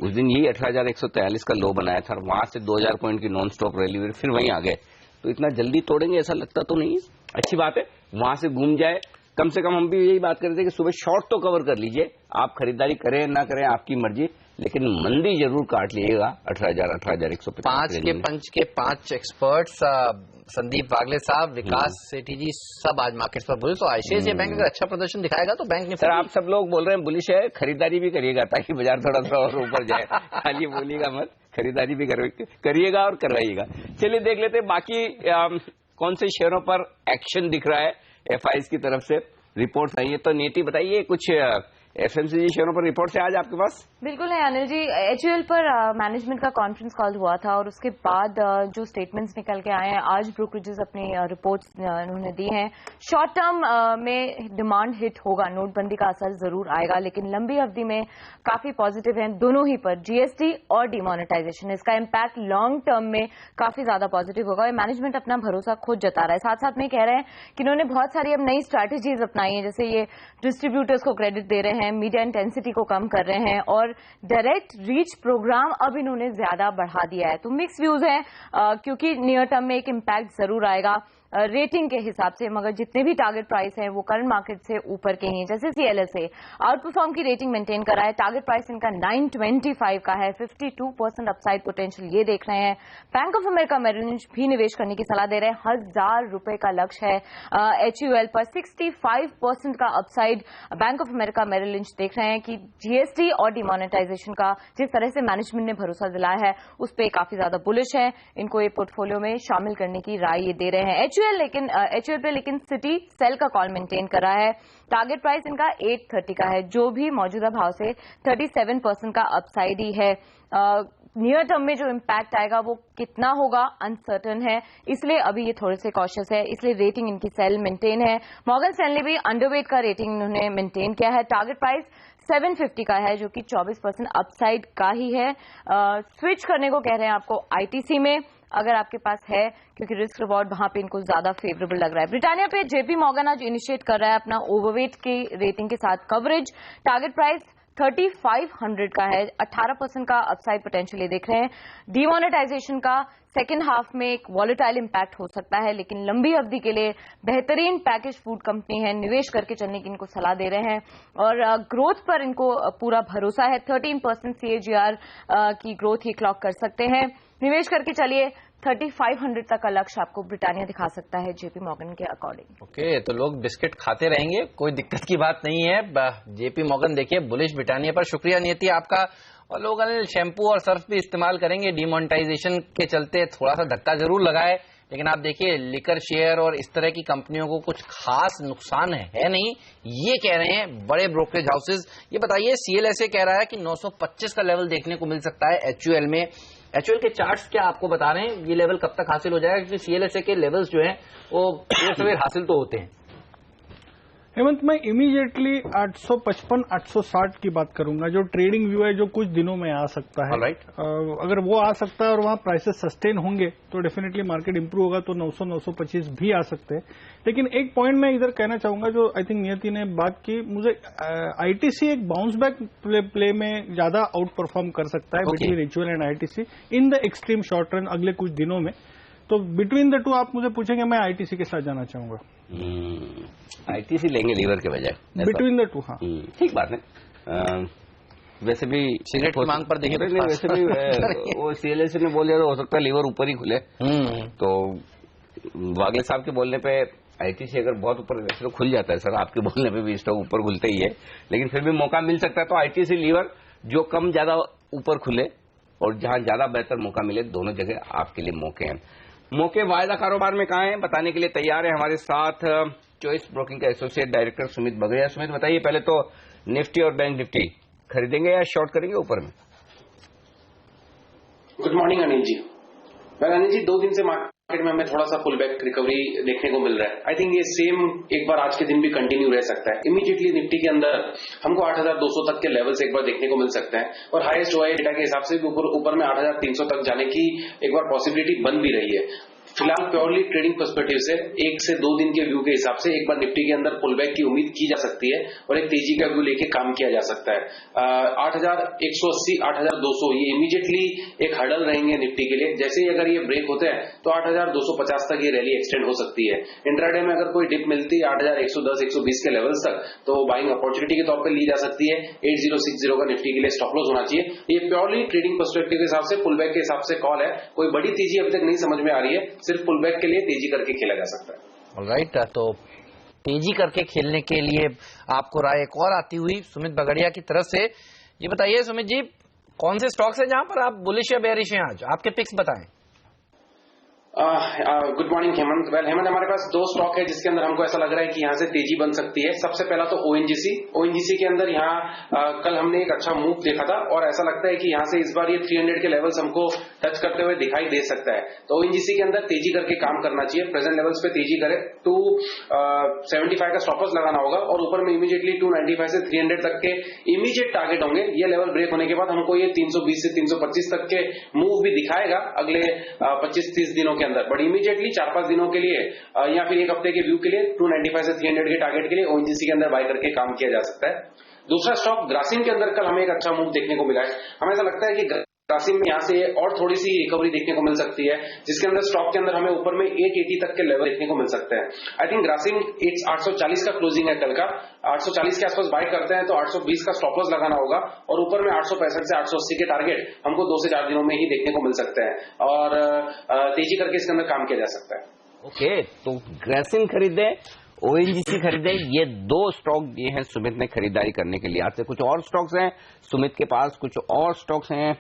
उस दिन यही 18,143 का लो बनाया था। वहां से 2000 पॉइंट की नॉन स्टॉप रैली हुई, फिर वहीं आ गए। तो इतना जल्दी तोड़ेंगे ऐसा लगता तो नहीं है। अच्छी बात है वहां से घूम जाए। कम से कम हम भी यही बात कर रहे थे कि सुबह शॉर्ट तो कवर कर लीजिए, आप खरीदारी करें ना करें आपकी मर्जी, लेकिन मंदी जरूर काट लीजिएगा 18,150। 5 के पंच के 5 एक्सपर्ट्स संदीप वागले साहब, विकास सेठी जी, सब आज मार्केट्स पर बुलिश। तो आईसीआईसीआई बैंक अगर अच्छा प्रदर्शन दिखाएगा तो बैंक ने सर आप सब लोग बोल रहे हैं बुलिश है, खरीदारी भी करिएगा ताकि बाजार थोड़ा सा और ऊपर जाए। खाली बोलिएगा मत, खरीदारी भी करिएगा और करवाइएगा। चलिए देख लेते हैं बाकी कौन से शेयरों पर एक्शन दिख रहा है एफआईज की तरफ से। रिपोर्ट आई है तो नीति बताइए, कुछ एफएमसीजी शेयरों पर रिपोर्ट से आज आपके पास? बिल्कुल है अनिल जी। एचयूएल पर मैनेजमेंट का कॉन्फ्रेंस कॉल हुआ था और उसके बाद जो स्टेटमेंट्स निकल के आए हैं, आज ब्रोकरेजेस अपनी रिपोर्ट्स उन्होंने दी हैं। शॉर्ट टर्म में डिमांड हिट होगा, नोटबंदी का असर जरूर आएगा, लेकिन लंबी अवधि में काफी पॉजिटिव है दोनों ही पर, जीएसटी और डिमोनेटाइजेशन। इसका इम्पैक्ट लॉन्ग टर्म में काफी ज्यादा पॉजिटिव होगा। मैनेजमेंट अपना भरोसा खुद जता रहा है। साथ साथ में कह रहे हैं कि इन्होंने बहुत सारी अब नई स्ट्रैटेजीज अपनाई है, जैसे ये डिस्ट्रीब्यूटर्स को क्रेडिट दे रहे हैं, मीडिया इंटेंसिटी को कम कर रहे हैं और डायरेक्ट रीच प्रोग्राम अब इन्होंने ज्यादा बढ़ा दिया है। तो मिक्स व्यूज है क्योंकि नियर टर्म में एक इम्पैक्ट जरूर आएगा रेटिंग के हिसाब से, मगर जितने भी टारगेट प्राइस हैं वो करंट मार्केट से ऊपर के हैं। जैसे सीएलएसए आउटपरफॉर्म की रेटिंग मेंटेन कर रहा है, टारगेट प्राइस इनका 925 का है, 52% अपसाइड पोटेंशियल ये देख रहे हैं। Bank of America Merrill Lynch भी निवेश करने की सलाह दे रहे हैं, ₹1000 का लक्ष्य है। एचयूएल पर 65% का upside Bank of America Merrill Lynch देख रहे हैं कि जीएसटी और डिमोनेटाइजेशन का जिस तरह से मैनेजमेंट ने भरोसा दिलाया है उस पर काफी ज्यादा बुलिश है, इनको ये पोर्टफोलियो में शामिल करने की राय ये दे रहे हैं। एचयूएल पे लेकिन सिटी सेल का कॉल मेंटेन कर रहा है, टारगेट प्राइस इनका 830 का है, जो भी मौजूदा भाव से 37% का अपसाइड ही है। नियर टर्म में जो इम्पैक्ट आएगा वो कितना होगा अनसर्टन है, इसलिए अभी ये थोड़े से कॉशियस है, इसलिए रेटिंग इनकी सेल मेंटेन है। मॉर्गन स्टैनली भी अंडरवेट का रेटिंग इन्होंने मेंटेन किया है, टारगेट प्राइस 750 का है, जो कि 24% अपसाइड का ही है। स्विच करने को कह रहे हैं आपको आईटीसी में, अगर आपके पास है, क्योंकि रिस्क रिवॉर्ड वहां पे इनको ज्यादा फेवरेबल लग रहा है। ब्रिटानिया पे जेपी मॉर्गन आज इनिशिएट कर रहा है अपना ओवरवेट की रेटिंग के साथ कवरेज, टारगेट प्राइस 3500 का है, 18% का अपसाइड पोटेंशियल ये देख रहे हैं। डिमोनेटाइजेशन का सेकेंड हाफ में एक वॉलेटाइल इंपैक्ट हो सकता है, लेकिन लंबी अवधि के लिए बेहतरीन पैकेज फूड कंपनी है, निवेश करके चलने की इनको सलाह दे रहे हैं और ग्रोथ पर इनको पूरा भरोसा है। 13% CAGR की ग्रोथ ये क्लॉक कर सकते हैं, निवेश करके चलिए। 3500 तक का लक्ष्य आपको ब्रिटानिया दिखा सकता है जेपी मॉर्गन के अकॉर्डिंग। ओके, तो लोग बिस्किट खाते रहेंगे, कोई दिक्कत की बात नहीं है। जेपी मॉर्गन देखिए बुलिश ब्रिटानिया पर। शुक्रिया नियति आपका। और लोग शैम्पू और सर्फ भी इस्तेमाल करेंगे, डिमोनेटाइजेशन के चलते थोड़ा सा धक्का जरूर लगा है, लेकिन आप देखिए लिकर शेयर और इस तरह की कंपनियों को कुछ खास नुकसान है नहीं, ये कह रहे हैं बड़े ब्रोकरेज हाउसेज। ये बताइए, सीएलएसए कह रहा है कि 925 का लेवल देखने को मिल सकता है एचयूएल में। एचयूएल के चार्ट्स क्या आपको बता रहे हैं ये लेवल कब तक हासिल हो जाएगा, क्योंकि सीएलएसए के लेवल्स जो हैं वो सवेर हासिल तो होते हैं। हेमंत, मैं इमीडिएटली 855 860 की बात करूंगा, जो ट्रेडिंग व्यू है, जो कुछ दिनों में आ सकता है। Alright. अगर वो आ सकता है और वहां प्राइसेस सस्टेन होंगे तो डेफिनेटली मार्केट इंप्रूव होगा, तो 900 925 भी आ सकते हैं। लेकिन एक पॉइंट मैं इधर कहना चाहूंगा, जो आई थिंक नियति ने बात की, मुझे आईटीसी एक बाउंस बैक प्ले में ज्यादा आउट परफॉर्म कर सकता है between HUL and ITC in the extreme short run अगले कुछ दिनों में। तो बिटवीन द टू आप मुझे पूछेंगे, मैं आईटीसी के साथ जाना चाहूंगा। आईटीसी लेंगे लीवर के बजाय, बिटवीन द टू। हाँ, ठीक बात है। वैसे भी सिगरेट की मांग पर देखिए, वैसे भी वो सीएलएसए ने बोल दिया तो हो सकता है लीवर ऊपर ही खुले। तो वागले साहब के बोलने पे आईटीसी अगर बहुत ऊपर, वैसे तो खुल जाता है सर, आपके बोलने पे भी स्टॉक ऊपर खुलता ही है, लेकिन फिर भी मौका मिल सकता है। तो आईटीसी लीवर जो कम ज्यादा ऊपर खुले और जहां ज्यादा बेहतर मौका मिले, दोनों जगह आपके लिए मौके हैं। मौके वायदा कारोबार में कहां हैं, बताने के लिए तैयार है हमारे साथ चॉइस ब्रोकिंग के एसोसिएट डायरेक्टर सुमित बगड़िया। सुमित, बताइए पहले तो निफ्टी और बैंक निफ्टी खरीदेंगे या शॉर्ट करेंगे ऊपर में? गुड मॉर्निंग अनिल जी। अनिल जी, 2 दिन से मार्केट में हमें थोड़ा सा पुल बैक रिकवरी देखने को मिल रहा है। आई थिंक ये सेम एक बार आज के दिन भी कंटिन्यू रह सकता है। इमीडिएटली निफ्टी के अंदर हमको 8200 तक के लेवल्स एक बार देखने को मिल सकते हैं और हाईएस्ट ओआई डेटा के हिसाब से भी ऊपर में 8300 तक जाने की एक बार पॉसिबिलिटी बन भी रही है। फिलहाल प्योरली ट्रेडिंग पर्सपेक्टिव से 1 से 2 दिन के व्यू के हिसाब से एक बार निफ्टी के अंदर पुल बैक की उम्मीद की जा सकती है और एक तेजी का व्यू लेके काम किया जा सकता है। 8180 8200 ये इमीडिएटली एक हर्डल रहेंगे निफ्टी के लिए। जैसे ही अगर ये ब्रेक होते हैं तो 8250 तक ये रैली एक्सटेंड हो सकती है। इंट्राडे में अगर कोई डिप मिलती है 8110 120 के लेवल्स तक, तो बाइंग अपॉर्चुनिटी के तौर पर ली जा सकती है। 8060 का निफ्टी के लिए स्टॉप लॉस होना चाहिए। ये प्योरली ट्रेडिंग पर्सपेक्टिव के हिसाब से पुल बैक के हिसाब से कॉल है, कोई बड़ी तेजी अभी तक नहीं समझ में आ रही है। सिर्फ पुल बैक के लिए तेजी करके खेला जा सकता है। ऑलराइट, तो तेजी करके खेलने के लिए आपको राय एक और आती हुई सुमित बगड़िया की तरफ से। ये बताइए सुमित जी, कौन से स्टॉक्स हैं जहां पर आप बुलिश या बेयरिश हैं आज? आपके पिक्स बताएं। Good morning Hemant. Well Hemant, हमारे पास दो स्टॉक है जिसके अंदर हमको ऐसा लग रहा है कि यहाँ से तेजी बन सकती है। सबसे पहला तो ओएनजीसी के अंदर यहाँ कल हमने एक अच्छा मूव देखा था और ऐसा लगता है कि यहाँ से इस बार ये 300 के लेवल्स हमको टच करते हुए दिखाई दे सकता है। तो ओएनजीसी के अंदर तेजी करके काम करना चाहिए, प्रेजेंट लेवल्स पे तेजी करे। 275 का स्टॉप लॉस लगाना होगा और ऊपर में इमीडिएटली 295 से 300 तक के इमीडिएट टारगेट होंगे। ये लेवल ब्रेक होने के बाद हमको ये 320 से 325 तक के मूव भी दिखाएगा अगले 25-30 दिनों के अंदर, बट इमीडिएटली 4-5 दिनों के लिए या फिर एक हफ्ते के व्यू के लिए 295 से 300 के टारगेट के लिए ओएनजीसी के अंदर बाय करके काम किया जा सकता है। दूसरा स्टॉक ग्रासिम के अंदर कल हमें एक अच्छा मूव देखने को मिला है। हमें ऐसा लगता है कि ग्रासिम में यहाँ से और थोड़ी सी रिकवरी देखने को मिल सकती है, जिसके अंदर स्टॉक के अंदर हमें ऊपर में 880 तक के लेवल देखने को मिल सकते हैं। आई थिंक ग्रासिम 840 का क्लोजिंग है कल का, 840 के आसपास बाय करते हैं तो 820 का स्टॉप लॉस लगाना होगा और ऊपर में 865 से 880 के टारगेट हमको 2 से 4 दिनों में ही देखने को मिल सकते हैं और तेजी करके इसके अंदर काम किया जा सकता है। ओके, तो ग्रासिम खरीदे, ओएनजीसी खरीदे, ये दो स्टॉक दिए हैं सुमित ने खरीदारी करने के लिए। आज से कुछ और स्टॉक्स हैं सुमित के पास, कुछ और स्टॉक्स हैं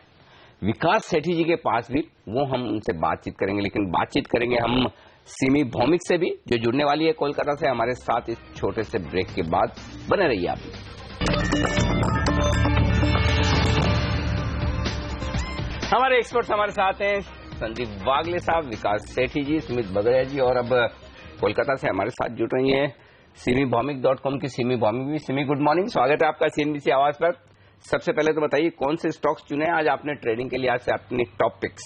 विकास सेठी जी के पास भी, वो हम उनसे बातचीत करेंगे। लेकिन बातचीत करेंगे हम सिमी भौमिक से भी, जो जुड़ने वाली है कोलकाता से हमारे साथ इस छोटे से ब्रेक के बाद। बने रहिए आप। हमारे एक्सपर्ट्स हमारे साथ हैं संदीप वागले साहब, विकास सेठी जी, सुमित बगड़िया जी और अब कोलकाता से हमारे साथ जुड़ रही हैं simibhomik.com की सिमी भौमिक भी। सिमी, गुड मॉर्निंग, स्वागत है आपका सीएनबीसी आवाज पर। सबसे पहले तो बताइए कौन से स्टॉक्स चुने आज आपने ट्रेडिंग के लिए, आज से अपनी top picks.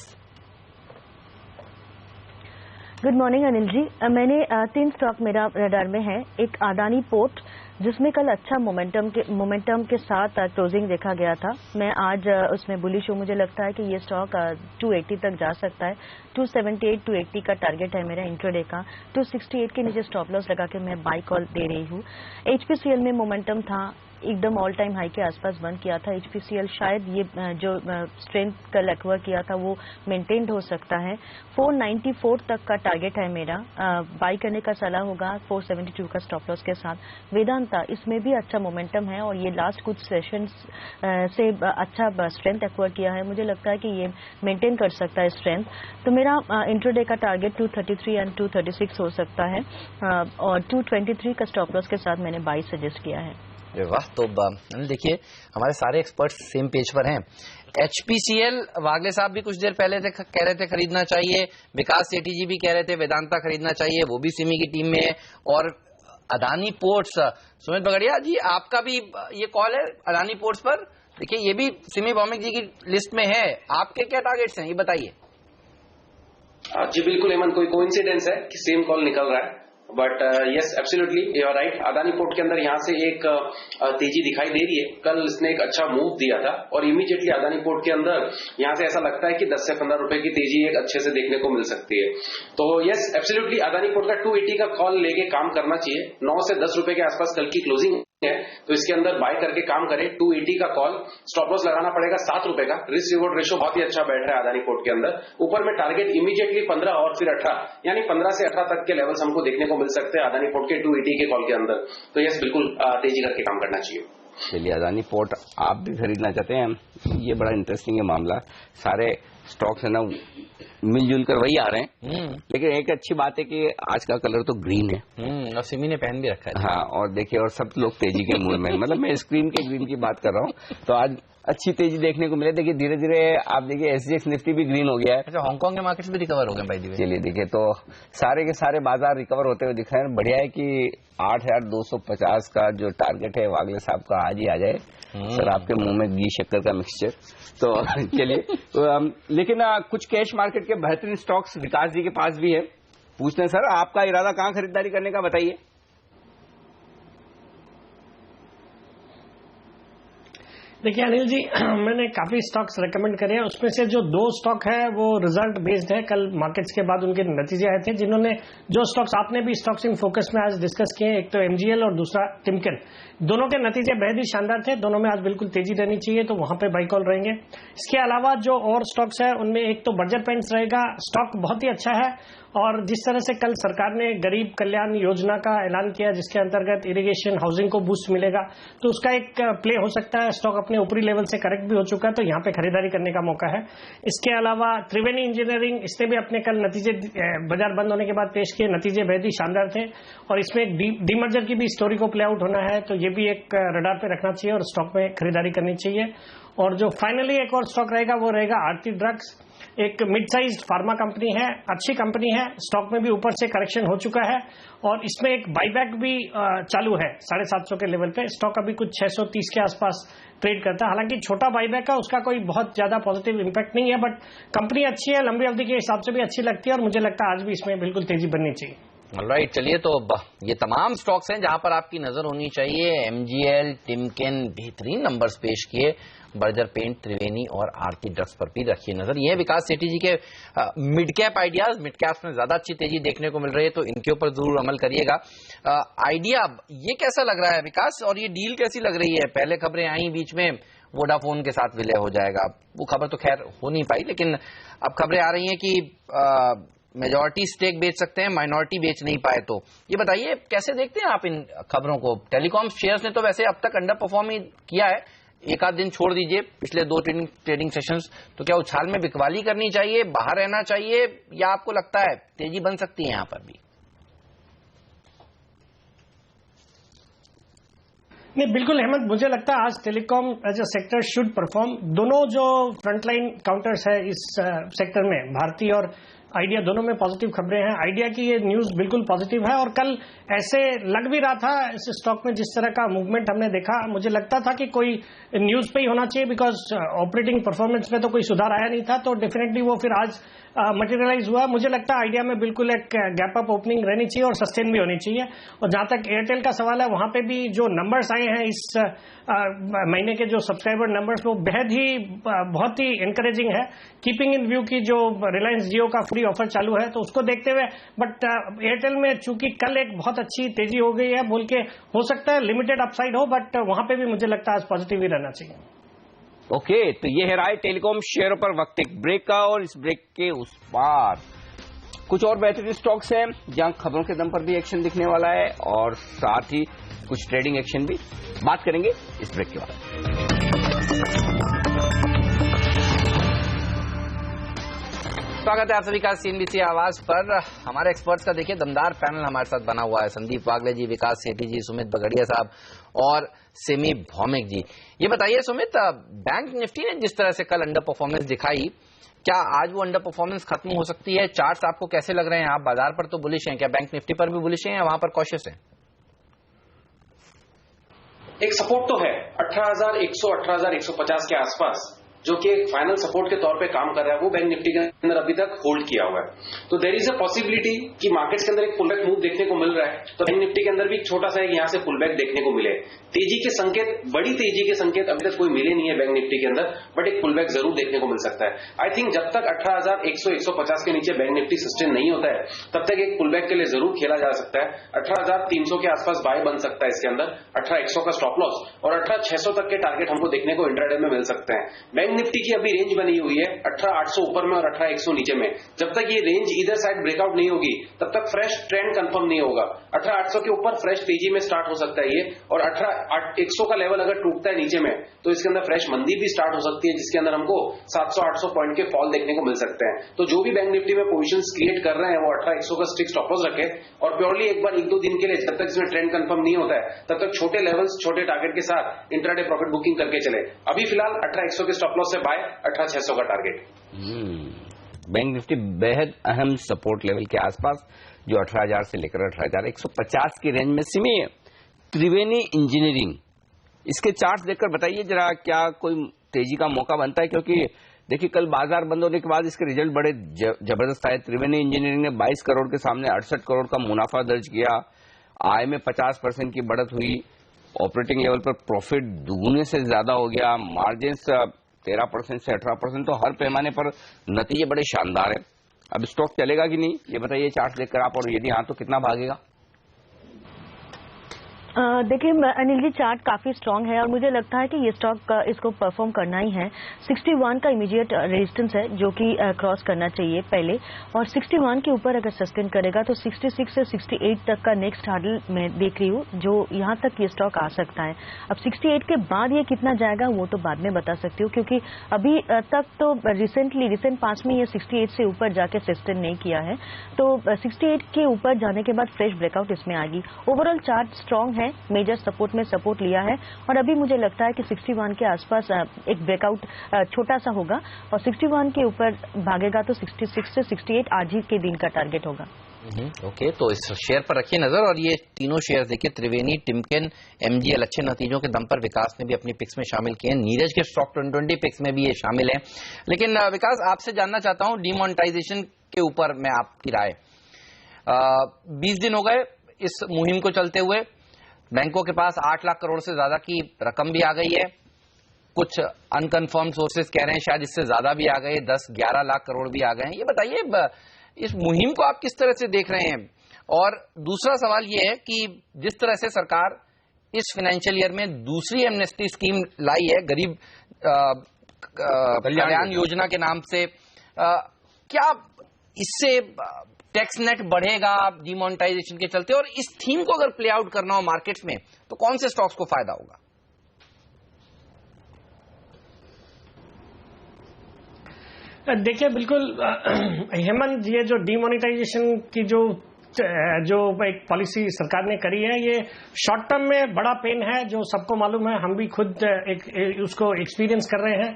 Good morning Anil ji, मैंने 3 स्टॉक मेरा रडार में है। एक अदानी पोर्ट जिसमें कल अच्छा मोमेंटम के साथ क्लोजिंग देखा गया था। मैं आज उसमें बुलिश हूँ, मुझे लगता है कि ये स्टॉक 280 तक जा सकता है। 278 280 का टारगेट है मेरा इंट्राडे का। 268 के नीचे स्टॉप लॉस लगा के मैं बाय कॉल दे रही हूँ। एचपीसीएल में मोमेंटम था, एकदम ऑल टाइम हाई के आसपास बंद किया था एचपीसीएल। शायद ये जो स्ट्रेंथ कल एक्वायर किया था वो मेंटेन्ड हो सकता है। 494 तक का टारगेट है मेरा, बाई करने का सलाह होगा 472 का स्टॉप लॉस के साथ। वेदांता, इसमें भी अच्छा मोमेंटम है और ये लास्ट कुछ सेशंस से अच्छा स्ट्रेंथ एक्वायर किया है। मुझे लगता है कि ये मेंटेन कर सकता है स्ट्रेंथ। तो मेरा इंट्राडे का टारगेट 233 एंड 236 हो सकता है और 223 का स्टॉप लॉस के साथ मैंने बाई सजेस्ट किया है। वाह, तो देखिए हमारे सारे एक्सपर्ट्स सेम पेज पर हैं। एचपीसीएल वागले साहब भी कुछ देर पहले कह रहे थे खरीदना चाहिए, विकास सेठी जी भी कह रहे थे वेदांता खरीदना चाहिए, वो भी सिमी की टीम में है। और अदानी पोर्ट्स, सुमित बगड़िया जी आपका भी ये कॉल है अदानी पोर्ट्स पर। देखिए ये भी सिमी भौमिक जी की लिस्ट में है, आपके क्या टारगेट्स हैं ये बताइए। जी बिल्कुल हेमंत, कोई कोइंसिडेंस है कि सेम कॉल निकल रहा है, but yes absolutely you are right. Adani port के अंदर यहाँ से एक तेजी दिखाई दे रही है। कल इसने एक अच्छा मूव दिया था और इमीडिएटली अदानी पोर्ट के अंदर यहाँ से ऐसा लगता है कि 10 से 15 रुपए की तेजी एक अच्छे से देखने को मिल सकती है। तो यस एब्सोल्युटली अदानी पोर्ट का 280 का कॉल लेके काम करना चाहिए। 9 से 10 रुपए के आसपास कल की क्लोजिंग है, तो इसके अंदर बाय करके काम करें। 280 का कॉल, स्टॉप लॉस लगाना पड़ेगा 7 रुपए का। रिस्क रिवॉर्ड रेशो बहुत ही अच्छा बैठ रहा है अदानी पोर्ट के अंदर। ऊपर में टारगेट इमीडिएटली 15 और फिर 18, यानी 15 से 18 तक के लेवल्स हमको देखने को मिल सकते हैं अदानी पोर्ट के 280 के कॉल के अंदर। तो यस बिल्कुल तेजी करके काम करना चाहिए। चलिए, अदानी पोर्ट आप भी खरीदना चाहते हैं, ये बड़ा इंटरेस्टिंग है मामला। सारे स्टॉक्स है ना मिलजुल कर वही आ रहे हैं, लेकिन एक अच्छी बात है कि आज का कलर तो ग्रीन है और सिमी ने पहन भी रखा है। हाँ, और देखिए और सब लोग तेजी के मूड में, मतलब मैं स्क्रीन के ग्रीन की बात कर रहा हूँ। तो आज अच्छी तेजी देखने को मिले। देखिए धीरे धीरे आप देखिए एसजीएक्स निफ्टी भी ग्रीन हो गया है। अच्छा, हांगकांग के मार्केट्स भी रिकवर हो गए भाई। चलिए देखिए, तो सारे के सारे बाजार रिकवर होते हुए दिख रहे हैं। बढ़िया है कि 8,250 का जो टारगेट है वागले साहब का आज ही आ जाए। सर आपके मुंह में घी शक्कर का मिक्सचर। तो चलिए लेकिन कुछ कैश मार्केट के बेहतरीन स्टॉक्स विकास जी के पास भी है। पूछते हैं सर आपका इरादा कहाँ खरीदारी करने का, बताइए। देखिए अनिल जी, मैंने काफी स्टॉक्स रेकमेंड करे हैं, उसमें से जो 2 स्टॉक है वो रिजल्ट बेस्ड है। कल मार्केट्स के बाद उनके नतीजे आए थे। जिन्होंने जो स्टॉक्स आपने भी स्टॉक्स इन फोकस में आज डिस्कस किए, एक तो एमजीएल और दूसरा टिमकेन, दोनों के नतीजे बेहद ही शानदार थे। दोनों में आज बिल्कुल तेजी रहनी चाहिए, तो वहां पे बाई कॉल रहेंगे। इसके अलावा जो और स्टॉक्स है उनमें एक तो बर्जर पेंट्स रहेगा, स्टॉक बहुत ही अच्छा है और जिस तरह से कल सरकार ने गरीब कल्याण योजना का ऐलान किया जिसके अंतर्गत इरिगेशन हाउसिंग को बूस्ट मिलेगा, तो उसका एक प्ले हो सकता है। स्टॉक अपने ऊपरी लेवल से करेक्ट भी हो चुका है, तो यहाँ पे खरीदारी करने का मौका है। इसके अलावा त्रिवेणी इंजीनियरिंग, इसने भी अपने कल नतीजे बाजार बंद होने के बाद पेश किए, नतीजे बेहद ही शानदार थे और इसमें एक डीमर्जर की भी स्टोरी को प्ले आउट होना है, तो ये भी एक रडार पे रखना चाहिए और स्टॉक में खरीदारी करनी चाहिए। और जो फाइनली एक और स्टॉक रहेगा वो रहेगा आरती ड्रग्स, एक मिड साइज फार्मा कंपनी है, अच्छी कंपनी है, स्टॉक में भी ऊपर से करेक्शन हो चुका है और इसमें एक बाईबैक भी चालू है 750 के लेवल पे। स्टॉक अभी कुछ 630 के आसपास ट्रेड करता है, हालांकि छोटा बाईबैक है, उसका कोई बहुत ज्यादा पॉजिटिव इंपैक्ट नहीं है, बट कंपनी अच्छी है, लंबी अवधि के हिसाब से भी अच्छी लगती है और मुझे लगता है आज भी इसमें बिल्कुल तेजी बननी चाहिए। राइट, चलिए तो ये तमाम स्टॉक्स हैं जहां पर आपकी नजर होनी चाहिए। एमजीएल, टिमकेन बेहतरीन नंबर्स पेश किए, बर्जर पेंट, त्रिवेणी और आरती ड्रग्स पर भी रखिए नजर। ये विकास सेठी जी के mid cap ideas, mid caps में ज्यादा अच्छी तेजी देखने को मिल रही है, तो इनके ऊपर जरूर अमल करिएगा। आइडिया ये कैसा लग रहा है विकास, और ये डील कैसी लग रही है? पहले खबरें आई बीच में वोडाफोन के साथ विलय हो जाएगा, वो खबर तो खैर हो नहीं पाई, लेकिन अब खबरें आ रही हैं कि मेजॉरिटी स्टेक बेच सकते हैं, माइनॉरिटी बेच नहीं पाए। तो ये बताइए कैसे देखते हैं आप इन खबरों को? टेलीकॉम शेयर्स ने तो वैसे अब तक अंडर परफॉर्म ही किया है, एक आध दिन छोड़ दीजिए पिछले 2 ट्रेडिंग सेशंस, तो क्या उछाल में बिकवाली करनी चाहिए, बाहर रहना चाहिए, या आपको लगता है तेजी बन सकती है यहां पर भी? नहीं, बिल्कुल हेमंत, मुझे लगता है आज telecom as a sector should perform. दोनों जो फ्रंटलाइन काउंटर्स है इस सेक्टर में, भारती और आइडिया, दोनों में पॉजिटिव खबरें हैं। आइडिया की ये न्यूज बिल्कुल पॉजिटिव है और कल ऐसे लग भी रहा था इस स्टॉक में, जिस तरह का मूवमेंट हमने देखा, मुझे लगता था कि कोई न्यूज पे ही होना चाहिए, बिकॉज ऑपरेटिंग परफॉर्मेंस में तो कोई सुधार आया नहीं था, तो डेफिनेटली वो फिर आज मटेरियलाइज हुआ। मुझे लगता है आइडिया में बिल्कुल एक गैप अप ओपनिंग रहनी चाहिए और सस्टेन भी होनी चाहिए। और जहां तक एयरटेल का सवाल है, वहां पे भी जो नंबर्स आए हैं इस महीने के, जो सब्सक्राइबर नंबर्स, वो बेहद ही बहुत ही एनकरेजिंग है, कीपिंग इन व्यू की जो रिलायंस जियो का फ्री ऑफर चालू है, तो उसको देखते हुए। बट एयरटेल में चूंकि कल एक बहुत अच्छी तेजी हो गई है बोल के, हो सकता है लिमिटेड अपसाइड हो, बट वहां पे भी मुझे लगता है आज पॉजिटिव ही रहना चाहिए। ओके, तो ये है राय टेलीकॉम शेयरों पर। वक्त एक ब्रेक का, और इस ब्रेक के उस पार कुछ और बेहतरीन स्टॉक्स हैं जहां खबरों के दम पर भी एक्शन दिखने वाला है और साथ ही कुछ ट्रेडिंग एक्शन भी। बात करेंगे इस ब्रेक के बाद। स्वागत है आप सभी का सीएनबीसी आवाज पर। हमारे एक्सपर्ट्स का देखिए दमदार पैनल हमारे साथ बना हुआ है। संदीप वागले जी, विकास सेठी जी, सुमित बगड़िया साहब और सिमी भौमिक जी। ये बताइए सुमित, बैंक निफ्टी ने जिस तरह से कल अंडर परफॉर्मेंस दिखाई, क्या आज वो अंडर परफॉर्मेंस खत्म हो सकती है? चार्ट्स आपको कैसे लग रहे हैं? आप बाजार पर तो बुलिश हैं, क्या बैंक निफ्टी पर भी बुलिश हैं या वहां पर कॉशियस हैं? एक सपोर्ट तो है 18,100 18,150 के आसपास, जो कि एक फाइनल सपोर्ट के तौर पे काम कर रहा है, वो बैंक निफ्टी के अंदर अभी तक होल्ड किया हुआ है। तो देयर इज अ पॉसिबिलिटी कि मार्केट्स के अंदर एक पुलबैक मूव देखने को मिल रहा है, तो बैंक निफ्टी के अंदर भी छोटा सा यहाँ से पुलबैक देखने को मिले। तेजी के संकेत, बड़ी तेजी के संकेत अभी तक कोई मिले नहीं है बैंक निफ्टी के अंदर, बट एक पुलबैक जरूर देखने को मिल सकता है। आई थिंक जब तक 18,100 150 के नीचे बैंक निफ्टी सस्टेन नहीं होता है, तब तक एक पुलबैक के लिए जरूर खेला जा सकता है। 18,300 के आसपास बाय बन सकता है इसके अंदर, 18,100 का स्टॉप लॉस और 18,600 तक के टारगेट हमको देखने को इंट्राडे में मिल सकते हैं। बैंक निफ्टी की अभी रेंज बनी हुई है 18,800 ऊपर में और 18,100 नीचे में। जब तक ये रेंज इधर साइड ब्रेकआउट नहीं होगी, तब तक फ्रेश ट्रेंड कंफर्म नहीं होगा। 18,800 के ऊपर फ्रेश तेजी में स्टार्ट हो सकता है ये, और 18,100 का लेवल अगर टूटता है नीचे में, तो इसके अंदर फ्रेश मंदी भी स्टार्ट हो सकती है, जिसके अंदर हमको 700-800 पॉइंट के फॉल देखने को मिल सकते हैं। तो जो भी बैंक निफ्टी में पोजीशंस क्रिएट कर रहे हैं, वो 18,100 का स्टिक स्टॉप लॉस रखे और प्योरली एक बार 1-2 दिन के लिए, जब तक इसमें ट्रेंड कंफर्म नहीं होता है, तब तक छोटे लेवल्स, छोटे टारगेट के साथ इंट्राडे प्रॉफिट बुकिंग करके चले। अभी फिलहाल 18,100 के स्टॉप लॉस से बाय, 18,600 का टारगेट। बैंक निफ्टी बेहद अहम सपोर्ट लेवल के आसपास, जो 18,000 से लेकर 18,150 की रेंज में सिमी है। त्रिवेणी इंजीनियरिंग, इसके चार्ट्स देखकर बताइए जरा, क्या कोई तेजी का मौका बनता है? क्योंकि देखिए कल बाजार बंद होने के बाद इसके रिजल्ट बड़े जबरदस्त आए। त्रिवेणी इंजीनियरिंग ने 22 करोड़ के सामने 68 करोड़ का मुनाफा दर्ज किया, आय में 50% की बढ़त हुई, ऑपरेटिंग लेवल पर प्रॉफिट दुगुने से ज्यादा हो गया, मार्जिन 13% से 18%, तो हर पैमाने पर नतीजे बड़े शानदार है। अब स्टॉक चलेगा कि नहीं, ये बताइए चार्ट देखकर आप, और यदि हाँ तो कितना भागेगा? देखिए अनिल जी, चार्ट काफी स्ट्रांग है और मुझे लगता है कि ये स्टॉक इसको परफॉर्म करना ही है। 61 का इमीडिएट रेजिस्टेंस है जो कि क्रॉस करना चाहिए पहले, और 61 के ऊपर अगर सस्टेन करेगा तो 66 से 68 तक का नेक्स्ट हार्डल मैं देख रही हूँ, जो यहाँ तक ये स्टॉक आ सकता है। अब 68 के बाद ये कितना जाएगा वो तो बाद में बता सकती हूँ, क्योंकि अभी तक तो रिसेंट पास में ये 68 से ऊपर जाके सस्टेन नहीं किया है, तो 68 के ऊपर जाने के बाद फ्रेश ब्रेकआउट इसमें आएगी। ओवरऑल चार्ट स्ट्रांग है, मेजर सपोर्ट में सपोर्ट लिया है, और अभी मुझे लगता है कि 61 के आसपास एक ब्रेकआउट छोटा सा होगा, और 61 के ऊपर भागेगा तो 66 से 68 आज ही के दिन का टारगेट होगा। ओके, तो इस शेयर पर रखिए नजर। और ये तीनों शेयर देखिए, त्रिवेणी, टिमकेन, एमजीएल अच्छे नतीजों के दम पर विकास ने भी अपनी पिक्स में शामिल किए हैं। नीरज के स्टॉक 2020 पिक्स में भी ये शामिल है। लेकिन विकास, आपसे जानना चाहता हूं डिमोनेटाइजेशन के ऊपर मैं आपकी राय। 20 दिन हो गए इस मुहिम को चलते हुए, बैंकों के पास 8 लाख करोड़ से ज्यादा की रकम भी आ गई है। कुछ अनकन्फर्म सोर्सेज कह रहे हैं शायद इससे ज्यादा भी आ गए, 10-11 लाख करोड़ भी आ गए हैं। ये बताइए, इस मुहिम को आप किस तरह से देख रहे हैं? और दूसरा सवाल ये है कि जिस तरह से सरकार इस फाइनेंशियल ईयर में दूसरी एमनेस्टी स्कीम लाई है, गरीब कल्याण योजना के नाम से, क्या इससे टैक्स नेट बढ़ेगा डिमोनेटाइजेशन के चलते? और इस थीम को अगर प्ले आउट करना हो मार्केट्स में तो कौन से स्टॉक्स को फायदा होगा? देखिए, बिल्कुल हेमंत, ये जो डिमोनेटाइजेशन की जो एक पॉलिसी सरकार ने करी है, ये शॉर्ट टर्म में बड़ा पेन है, जो सबको मालूम है। हम भी खुद उसको एक्सपीरियंस कर रहे हैं।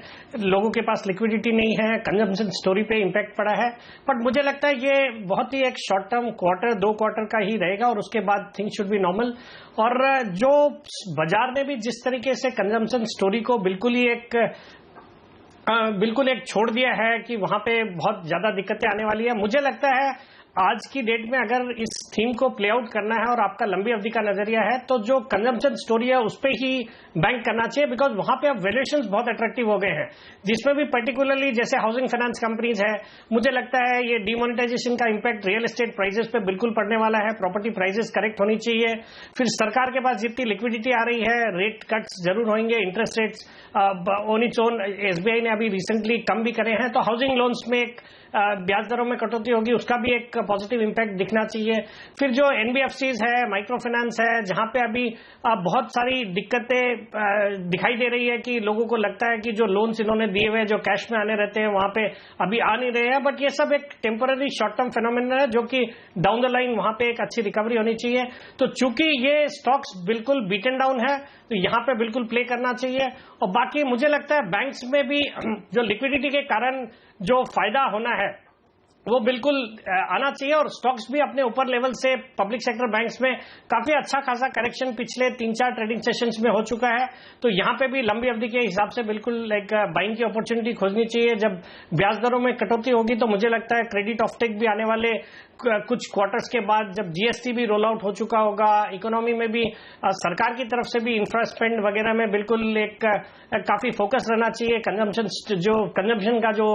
लोगों के पास लिक्विडिटी नहीं है, कंजम्पशन स्टोरी पे इम्पैक्ट पड़ा है। बट मुझे लगता है ये बहुत ही एक शॉर्ट टर्म क्वार्टर 2 क्वार्टर का ही रहेगा, और उसके बाद थिंग्स शुड बी नॉर्मल। और जो बाजार ने भी जिस तरीके से कंजम्पशन स्टोरी को बिल्कुल एक छोड़ दिया है कि वहां पे बहुत ज्यादा दिक्कतें आने वाली है, मुझे लगता है आज की डेट में अगर इस थीम को प्ले आउट करना है और आपका लंबी अवधि का नजरिया है, तो जो कंजम्पशन स्टोरी है उस पे ही बैंक करना चाहिए, बिकॉज वहां पे अब वैल्यूएशंस बहुत अट्रैक्टिव हो गए हैं, जिसमें भी पर्टिकुलरली जैसे हाउसिंग फाइनेंस कंपनीज है। मुझे लगता है ये डिमोनेटाइजेशन का इंपैक्ट रियल एस्टेट प्राइसेस पे बिल्कुल पड़ने वाला है। प्रॉपर्टी प्राइसेस करेक्ट होनी चाहिए। फिर सरकार के पास जितनी लिक्विडिटी आ रही है, रेट कट्स जरूर होंगे, interest rates on its own SBI ने अभी रिसेंटली कम भी करे हैं, तो हाउसिंग लोन्स में एक ब्याज दरों में कटौती होगी, उसका भी एक पॉजिटिव इंपैक्ट दिखना चाहिए। फिर जो एनबीएफसीज है, माइक्रो फाइनेंस है, जहां पे अभी बहुत सारी दिक्कतें दिखाई दे रही है कि लोगों को लगता है कि जो लोन्स इन्होंने दिए हुए जो कैश में आने रहते हैं वहां पे अभी आ नहीं रहे हैं, बट ये सब एक टेम्पररी शॉर्ट टर्म फेनोमेना है, जो कि डाउन द लाइन वहां पे एक अच्छी रिकवरी होनी चाहिए। तो चूंकि ये स्टॉक्स बिल्कुल बीटन डाउन है, तो यहां पे बिल्कुल प्ले करना चाहिए। और बाकी मुझे लगता है बैंक्स में भी जो लिक्विडिटी के कारण जो फायदा होना है वो बिल्कुल आना चाहिए, और स्टॉक्स भी अपने ऊपर लेवल से पब्लिक सेक्टर बैंक्स में काफी अच्छा खासा करेक्शन पिछले 3-4 ट्रेडिंग सेशंस में हो चुका है, तो यहां पे भी लंबी अवधि के हिसाब से बिल्कुल एक बाइंग की अपॉर्चुनिटी खोजनी चाहिए। जब ब्याज दरों में कटौती होगी तो मुझे लगता है क्रेडिट ऑफटेक भी आने वाले कुछ क्वार्टर्स के बाद, जब जीएसटी भी रोल आउट हो चुका होगा, इकोनॉमी में भी सरकार की तरफ से भी इंफ्रा स्पेंड वगैरह में बिल्कुल एक काफी फोकस रहना चाहिए। कंजम्पशन का जो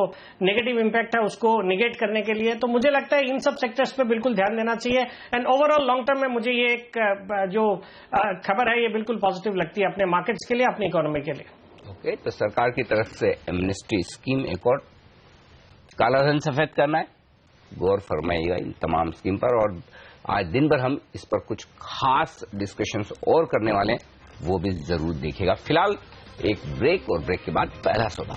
नेगेटिव इंपैक्ट है उसको निगेट करने के लिए, तो मुझे लगता है इन सब सेक्टर्स पे बिल्कुल ध्यान देना चाहिए। एंड ओवरऑल लॉन्ग टर्म में मुझे ये एक जो खबर है ये बिल्कुल पॉजिटिव लगती है अपने मार्केट्स के लिए, अपनी इकोनॉमी के लिए। ओके, तो सरकार की तरफ से एमनेस्टी स्कीम एक और काला धन सफेद करना है, गौर फरमाइएगा इन तमाम स्कीम पर। और आज दिन भर हम इस पर कुछ खास डिस्कशंस और करने वाले हैं, वो भी जरूर देखिएगा। फिलहाल एक ब्रेक, और ब्रेक के बाद पहला सौदा।